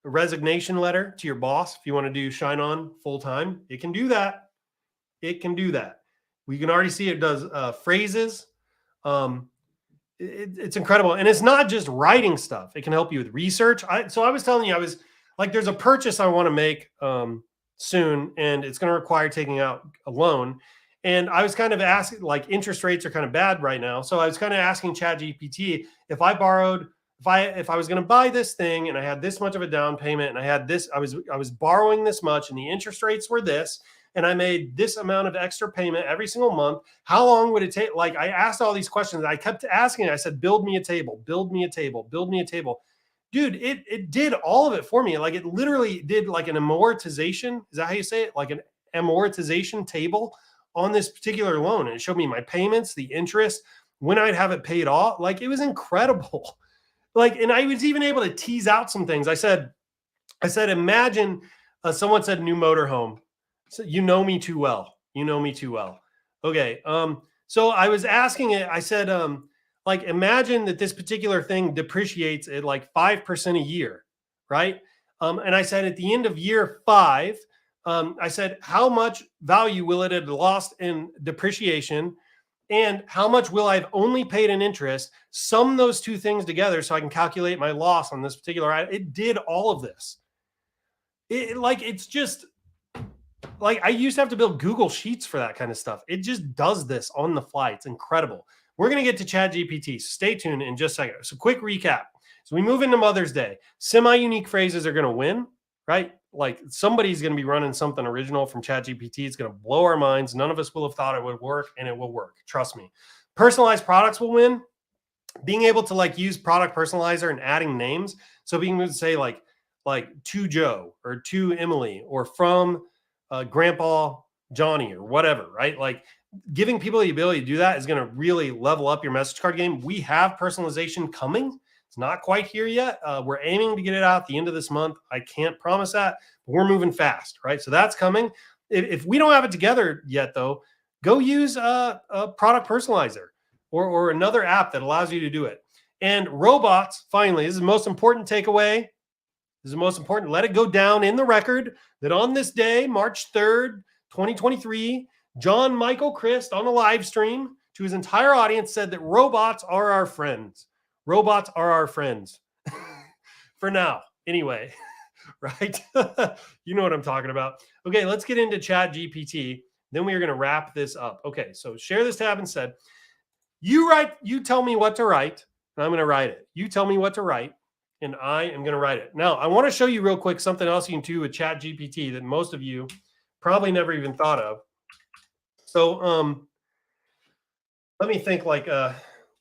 A resignation letter to your boss if you want to do ShineOn full time. It can do that. It can do that. We can already see it does phrases. It's incredible. And it's not just writing stuff. It can help you with research. So I was telling you, I was like, there's a purchase I want to make soon, and it's going to require taking out a loan. And I was kind of asking, like, interest rates are kind of bad right now. So I was kind of asking ChatGPT if I was going to buy this thing and I had this much of a down payment and I had this, I was borrowing this much and the interest rates were this, and I made this amount of extra payment every single month, how long would it take? Like I asked all these questions. I kept asking, I said, build me a table, build me a table, build me a table. Dude, it did all of it for me. Like it literally did like an amortization. Is that how you say it? Like an amortization table on this particular loan. And it showed me my payments, the interest, when I'd have it paid off. Like it was incredible. Like, and I was even able to tease out some things. I said, imagine someone said new motorhome. So you know me too well. You know me too well. Okay. So I was asking it, I said, like, imagine that this particular thing depreciates at like 5% a year, right? And I said, at the end of year 5, I said, how much value will it have lost in depreciation? And how much will I've only paid in interest? Sum those two things together so I can calculate my loss on this particular item. It did all of this. It's just, like I used to have to build Google Sheets for that kind of stuff. It just does this on the fly. It's incredible. We're going to get to ChatGPT. So stay tuned in just a second. So quick recap. So we move into Mother's Day. Semi-unique phrases are going to win, right? Like somebody's going to be running something original from ChatGPT. It's going to blow our minds. None of us will have thought it would work, and it will work. Trust me. Personalized products will win. Being able to like use product personalizer and adding names. So being able to say like to Joe or to Emily or from Grandpa Johnny or whatever, right? Like giving people the ability to do that is going to really level up your message card game. We have personalization coming. It's not quite here yet. We're aiming to get it out at the end of this month. I can't promise that, but we're moving fast, right? So that's coming. If we don't have it together yet, though, go use a product personalizer or another app that allows you to do it. And robots, finally, this is the most important takeaway. This is the most important. Let it go down in the record that on this day, March 3rd, 2023, John Michael Christ on a live stream to his entire audience said that robots are our friends. Robots are our friends. For now, anyway, right? You know what I'm talking about. Okay, let's get into ChatGPT. Then we are going to wrap this up. Okay, so share this tab and said, you tell me what to write, and I'm going to write it. You tell me what to write, and I am going to write it. Now, I want to show you real quick something else you can do with ChatGPT that most of you probably never even thought of. So let me think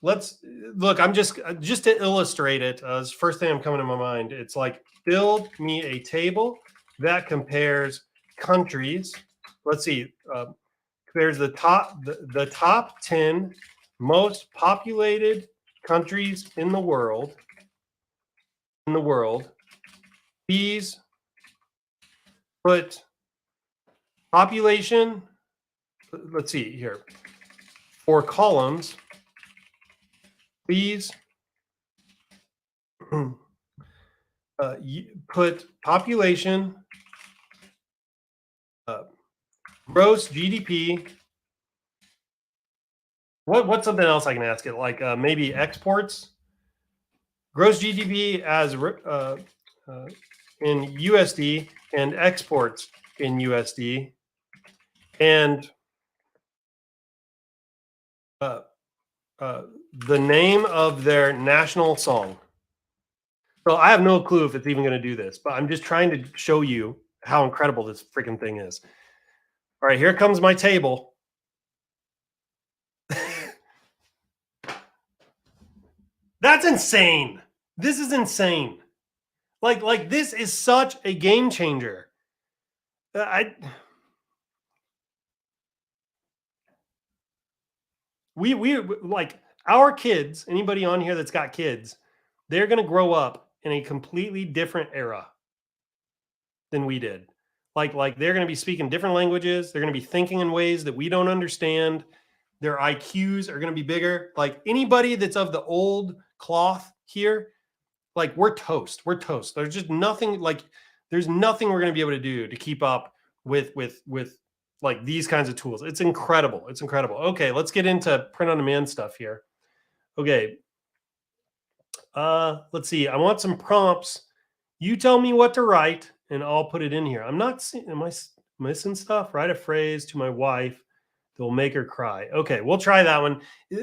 let's look, I'm just to illustrate it, this first thing I'm coming to my mind, it's like build me a table that compares countries. Let's see, compares the top 10 most populated countries in the world. Please put population, let's see here, for columns, please put population, gross GDP. What's something else I can ask it? Like maybe exports, gross GDP as in USD and exports in USD, and the name of their national song. So I have no clue if it's even going to do this, but I'm just trying to show you how incredible this freaking thing is. All right, here comes my table. That's insane. This is insane. Like this is such a game changer. We like our kids, anybody on here that's got kids, they're going to grow up in a completely different era than we did. Like they're going to be speaking different languages, they're going to be thinking in ways that we don't understand. Their IQs are going to be bigger. Like anybody that's of the old cloth here, like we're toast. We're toast. There's just nothing there's nothing we're going to be able to do to keep up with like these kinds of tools. It's incredible. It's incredible. Okay, let's get into print on demand stuff here. Okay. Let's see. I want some prompts. You tell me what to write and I'll put it in here. I'm not seeing, am I missing stuff? Write a phrase to my wife that will make her cry. Okay, we'll try that one.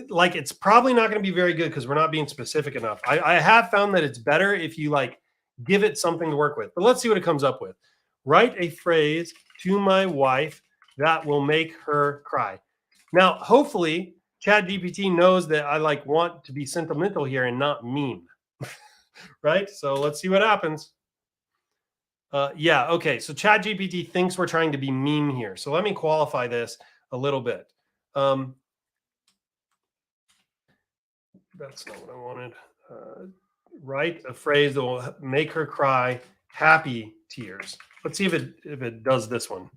Like it's probably not going to be very good because we're not being specific enough. I have found that it's better if you like give it something to work with. But let's see what it comes up with. Write a phrase to my wife that will make her cry. Now, hopefully, ChatGPT knows that I like want to be sentimental here and not mean, right? So let's see what happens. Yeah, okay. So ChatGPT thinks we're trying to be mean here. So let me qualify this a little bit. That's not what I wanted. Write a phrase that will make her cry. Happy tears. Let's see if it does this one.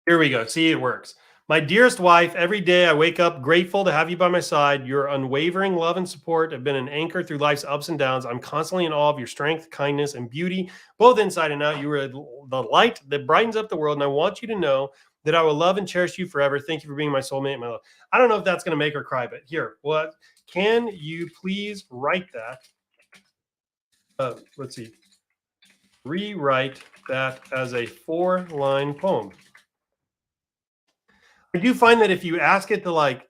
Here we go. See, it works. My dearest wife, every day I wake up grateful to have you by my side. Your unwavering love and support have been an anchor through life's ups and downs. I'm constantly in awe of your strength, kindness, and beauty, both inside and out. You are the light that brightens up the world, and I want you to know that I will love and cherish you forever. Thank you for being my soulmate, my love. I don't know if that's going to make her cry, but here, what? Can you please write that? Let's see. Rewrite that as a 4-line poem. I do find that if you ask it to like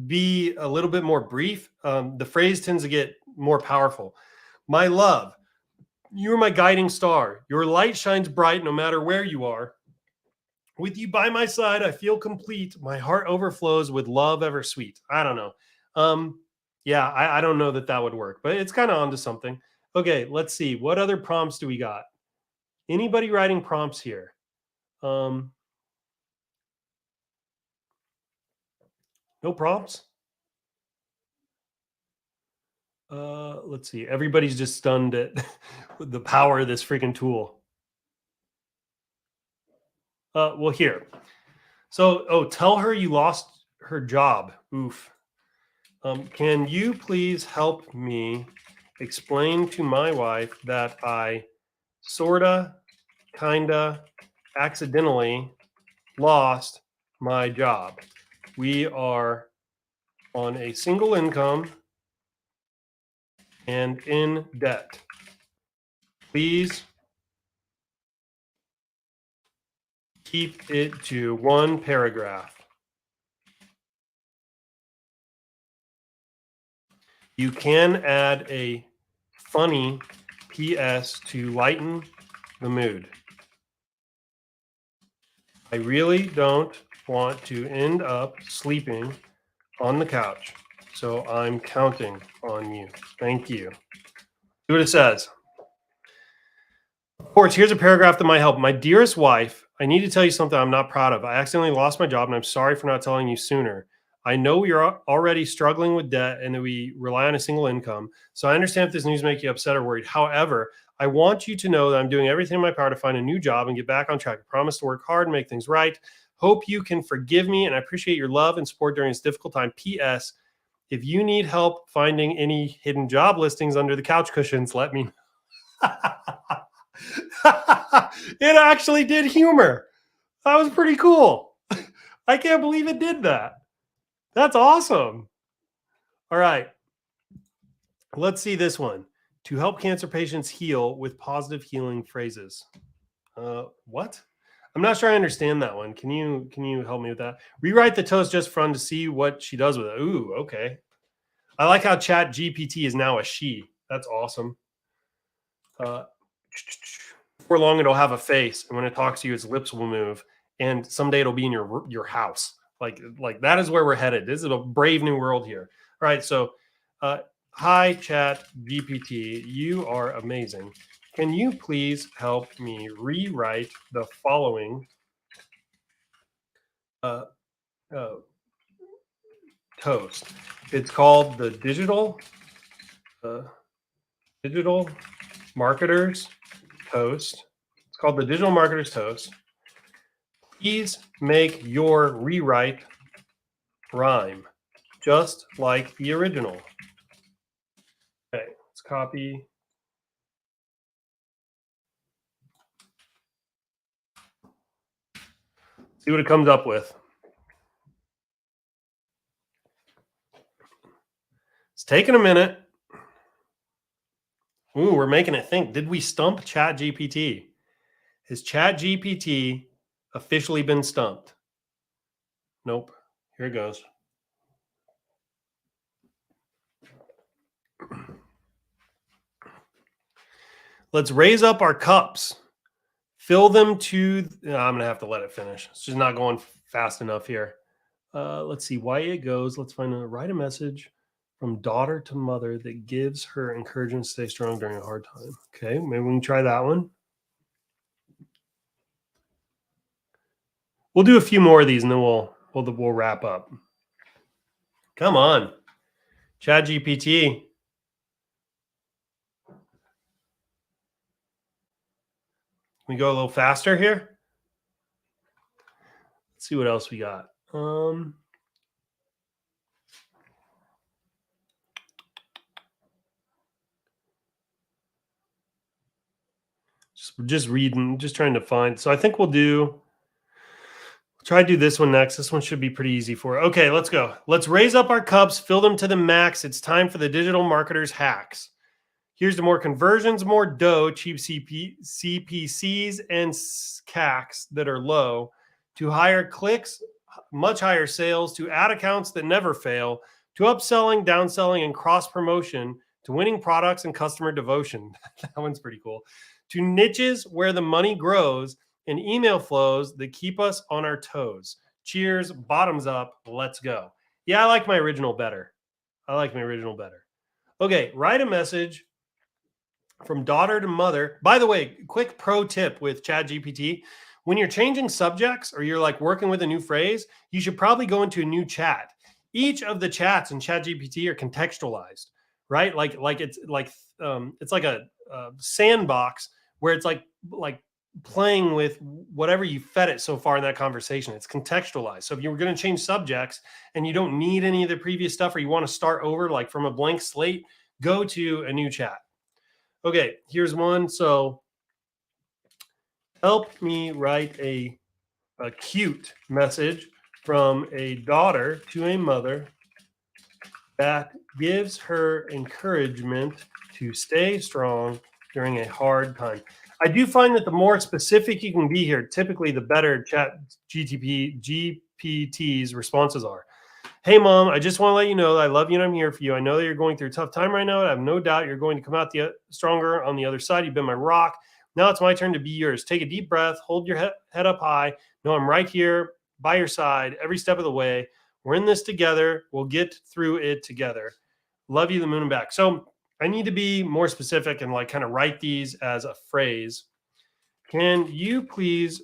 be a little bit more brief, the phrase tends to get more powerful. My love, you are my guiding star. Your light shines bright no matter where you are. With you by my side, I feel complete. My heart overflows with love ever sweet. I don't know. Yeah, I don't know that would work, but it's kind of onto something. Okay, let's see. What other prompts do we got? Anybody writing prompts here? No prompts? Let's see. Everybody's just stunned at the power of this freaking tool. Well, here. So, tell her you lost her job. Oof. Can you please help me explain to my wife that I sorta, kinda, accidentally lost my job? We are on a single income and in debt. Please keep it to one paragraph. You can add a funny PS to lighten the mood. I really don't want to end up sleeping on the couch, so I'm counting on you. Thank you. See what it says. Of course, here's a paragraph that might help. My dearest wife, I need to tell you something I'm not proud of. I accidentally lost my job and I'm sorry for not telling you sooner. I know we are already struggling with debt and that we rely on a single income. So I understand if this news makes you upset or worried. However, I want you to know that I'm doing everything in my power to find a new job and get back on track. I promise to work hard and make things right. Hope you can forgive me, and I appreciate your love and support during this difficult time. P.S. If you need help finding any hidden job listings under the couch cushions, let me know. It actually did humor. That was pretty cool. I can't believe it did that. That's awesome. All right. Let's see this one. To help cancer patients heal with positive healing phrases. What? I'm not sure I understand that one. Can you help me with that? Rewrite the toast just for fun to see what she does with it. Ooh, okay. I like how ChatGPT is now a she. That's awesome. Before long, it'll have a face, and when it talks to you, its lips will move, and someday it'll be in your house. Like that is where we're headed. This is a brave new world here. All right, so hi ChatGPT, you are amazing. Can you please help me rewrite the following toast? It's called the digital marketers toast. It's called the digital marketers toast. Please make your rewrite rhyme just like the original. Okay, let's copy. See what it comes up with. It's taking a minute. Ooh, we're making it think. Did we stump ChatGPT? Has ChatGPT officially been stumped? Nope. Here it goes. Let's raise up our cups. Fill them to... I'm going to have to let it finish. It's just not going fast enough here. Let's see why it goes. Let's write a message from daughter to mother that gives her encouragement to stay strong during a hard time. Okay, maybe we can try that one. We'll do a few more of these and then we'll wrap up. Come on, ChatGPT. Can we go a little faster here? Let's see what else we got. Just reading, just trying to find. So I think we'll try to do this one next. This one should be pretty easy for it. Okay, let's go. Let's raise up our cups, fill them to the max. It's time for the digital marketers hacks. Here's to more conversions, more dough, cheap CPCs and CACs that are low, to higher clicks, much higher sales, to ad accounts that never fail, to upselling, downselling, and cross promotion, to winning products and customer devotion. That one's pretty cool. To niches where the money grows and email flows that keep us on our toes. Cheers, bottoms up, let's go. Yeah, I like my original better. Okay, write a message from daughter to mother. By the way, quick pro tip with ChatGPT. When you're changing subjects or you're like working with a new phrase, you should probably go into a new chat. Each of the chats in ChatGPT are contextualized, right? It's like a sandbox where it's like playing with whatever you fed it so far in that conversation. It's contextualized. So if you were going to change subjects and you don't need any of the previous stuff, or you want to start over like from a blank slate, go to a new chat. Okay, here's one. So help me write a cute message from a daughter to a mother that gives her encouragement to stay strong during a hard time. I do find that the more specific you can be here, typically the better GPT's responses are. Hey, Mom, I just want to let you know that I love you and I'm here for you. I know that you're going through a tough time right now. I have no doubt you're going to come out stronger on the other side. You've been my rock. Now it's my turn to be yours. Take a deep breath. Hold your head up high. Know I'm right here by your side every step of the way. We're in this together. We'll get through it together. Love you, the moon and back. So I need to be more specific and like kind of write these as a phrase. Can you please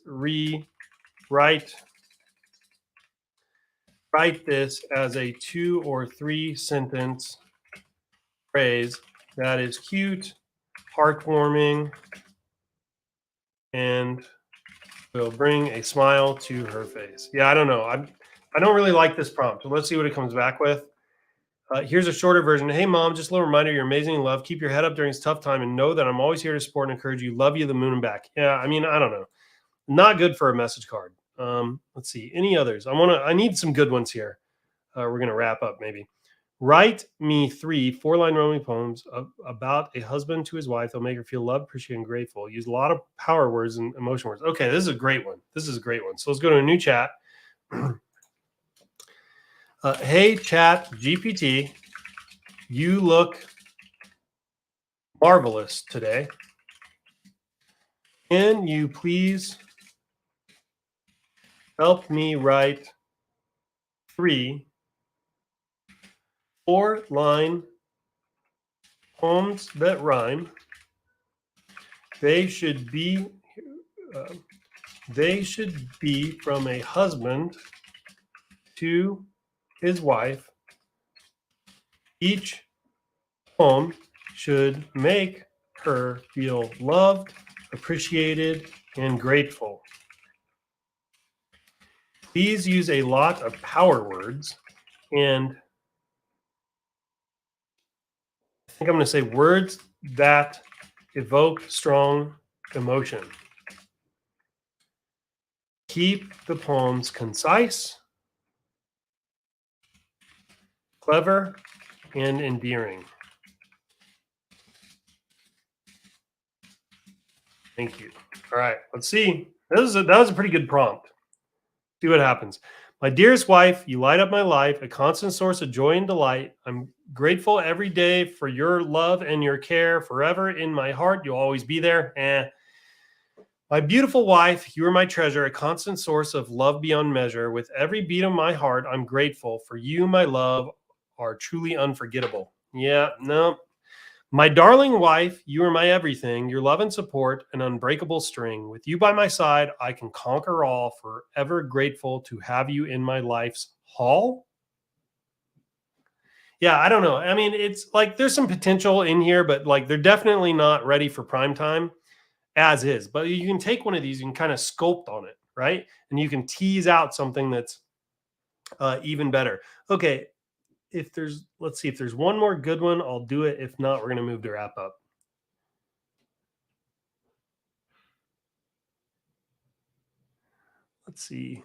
write this as a 2 or 3 sentence phrase that is cute, heartwarming, and will bring a smile to her face. Yeah, I don't know. I don't really like this prompt. So let's see what it comes back with. Here's a shorter version. Hey, Mom, just a little reminder, you're amazing in love. Keep your head up during this tough time and know that I'm always here to support and encourage you. Love you, the moon and back. Yeah, I mean, I don't know. Not good for a message card. Let's see. Any others? I need some good ones here. We're going to wrap up maybe. Write me 3 4-line roaming poems about a husband to his wife. They'll make her feel loved, appreciated, and grateful. Use a lot of power words and emotion words. Okay, this is a great one. This is a great one. So let's go to a new chat. Hey, Chat GPT, you look marvelous today. Can you please help me write 3 4-line poems that rhyme? They should be from a husband to his wife. Each poem should make her feel loved, appreciated, and grateful. Please use a lot of power words, and I think I'm going to say words that evoke strong emotion. Keep the poems concise, clever, and endearing. Thank you. All right, let's see. That was a pretty good prompt. See what happens. My dearest wife, you light up my life, a constant source of joy and delight. I'm grateful every day for your love and your care. Forever in my heart, you'll always be there. My beautiful wife, you are my treasure, a constant source of love beyond measure. With every beat of my heart, I'm grateful for you, my love, are truly unforgettable. Yeah, no. My darling wife, you are my everything, your love and support, an unbreakable string. With you by my side, I can conquer all, forever grateful to have you in my life's hall. Yeah, I don't know. I mean, it's like there's some potential in here, but like they're definitely not ready for prime time as is. But you can take one of these, you can kind of sculpt on it, right? And you can tease out something that's even better. Okay, let's see if there's one more good one, I'll do it. If not, we're going to move to wrap up. Let's see.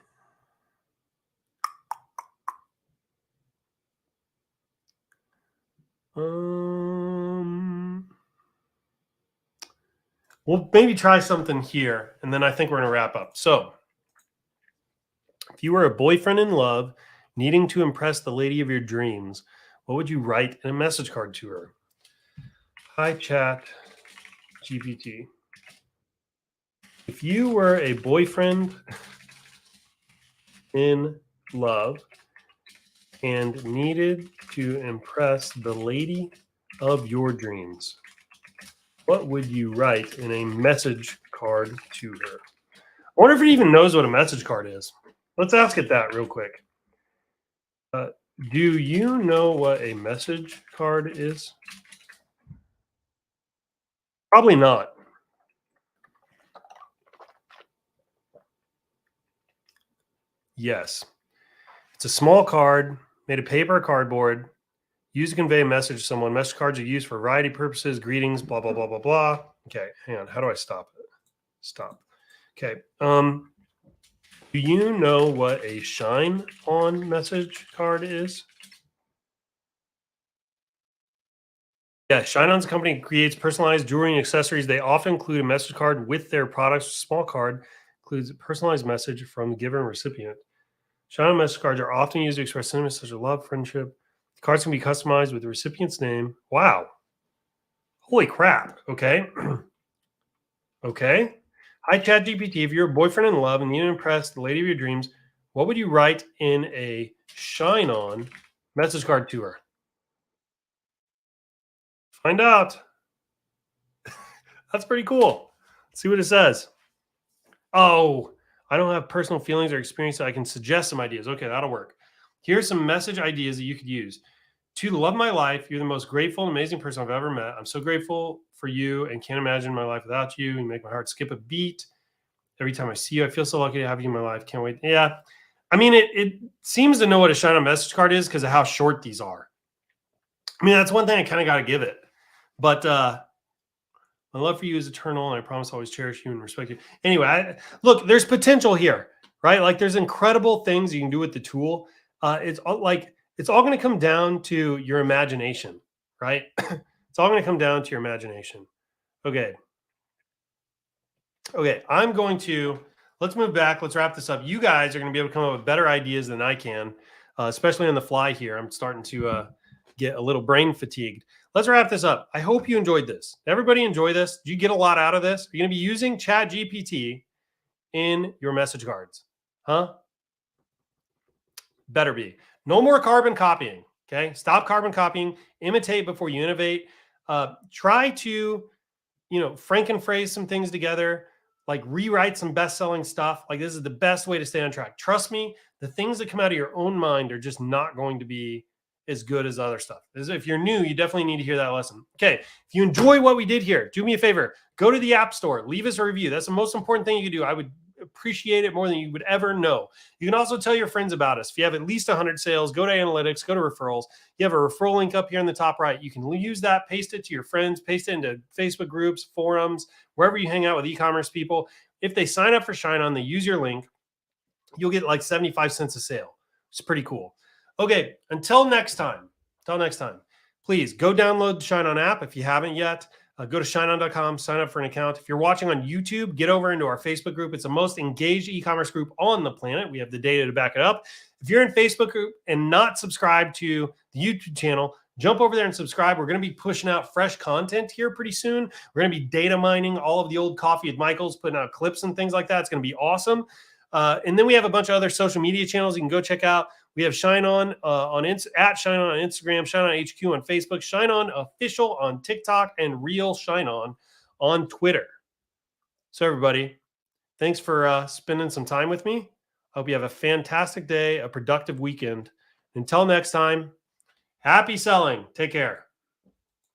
We'll maybe try something here, and then I think we're going to wrap up. So, if you were a boyfriend in love, needing to impress the lady of your dreams, what would you write in a message card to her? Hi, Chat GPT. If you were a boyfriend in love and needed to impress the lady of your dreams, what would you write in a message card to her? I wonder if it even knows what a message card is. Let's ask it that real quick. Do you know what a message card is? Probably not. Yes. It's a small card made of paper or cardboard, used to convey a message to someone. Message cards are used for a variety of purposes, greetings, blah, blah, blah, blah, blah. Okay, hang on. How do I stop it? Stop. Okay. Do you know what a ShineOn message card is? Yeah, ShineOn's company creates personalized jewelry and accessories. They often include a message card with their products. A small card includes a personalized message from the giver and recipient. ShineOn message cards are often used to express sentiments such as love, friendship. The cards can be customized with the recipient's name. Wow. Holy crap. Okay. Okay. Hi, ChatGPT. If you're a boyfriend in love and you impress the lady of your dreams, what would you write in a ShineOn message card to her? Find out. That's pretty cool. Let's see what it says. Oh, I don't have personal feelings or experience, so I can suggest some ideas. Okay, that'll work. Here's some message ideas that you could use. To the love of my life, you're the most grateful and amazing person I've ever met. I'm so grateful for you and can't imagine my life without you. You make my heart skip a beat. Every time I see you, I feel so lucky to have you in my life. Can't wait. Yeah. I mean, it seems to know what a ShineOn message card is because of how short these are. I mean, that's one thing I kind of got to give it. But my love for you is eternal, and I promise I'll always cherish you and respect you. Anyway, look, there's potential here, right? Like there's incredible things you can do with the tool. It's like It's all going to come down to your imagination, right? It's all going to come down to your imagination. Okay. Okay. Let's move back. Let's wrap this up. You guys are going to be able to come up with better ideas than I can, especially on the fly here. I'm starting to get a little brain fatigued. Let's wrap this up. I hope you enjoyed this. Everybody enjoy this. Do you get a lot out of this? You're going to be using ChatGPT in your message cards, huh? Better be. No more carbon copying. Okay. Stop carbon copying. Imitate before you innovate. Try to, frankenphrase some things together, like rewrite some best-selling stuff. Like, this is the best way to stay on track. Trust me, the things that come out of your own mind are just not going to be as good as other stuff. If you're new, you definitely need to hear that lesson. Okay. If you enjoy what we did here, do me a favor, go to the App Store, leave us a review. That's the most important thing you can do. I would appreciate it more than you would ever know. You can also tell your friends about us. If you have at least 100 sales, go to analytics, go to referrals. You have a referral link up here in the top right. You can use that, paste it to your friends, paste it into Facebook groups, forums, wherever you hang out with e-commerce people. If they sign up for ShineOn, they use your link, you'll get like 75 cents a sale. It's pretty cool. Okay, until next time, please go download the ShineOn app if you haven't yet. Go to ShineOn.com, sign up for an account. If you're watching on YouTube, get over into our Facebook group. It's the most engaged e-commerce group on the planet. We have the data to back it up. If you're in Facebook group and not subscribed to the YouTube channel, jump over there and subscribe. We're going to be pushing out fresh content here pretty soon. We're going to be data mining all of the old Coffee with Michaels, putting out clips and things like that. It's going to be awesome. And then we have a bunch of other social media channels you can go check out. We have ShineOn at ShineOn on Instagram, ShineOn HQ on Facebook, ShineOn Official on TikTok, and Real ShineOn on Twitter. So everybody, thanks for spending some time with me. I hope you have a fantastic day, a productive weekend. Until next time, happy selling. Take care.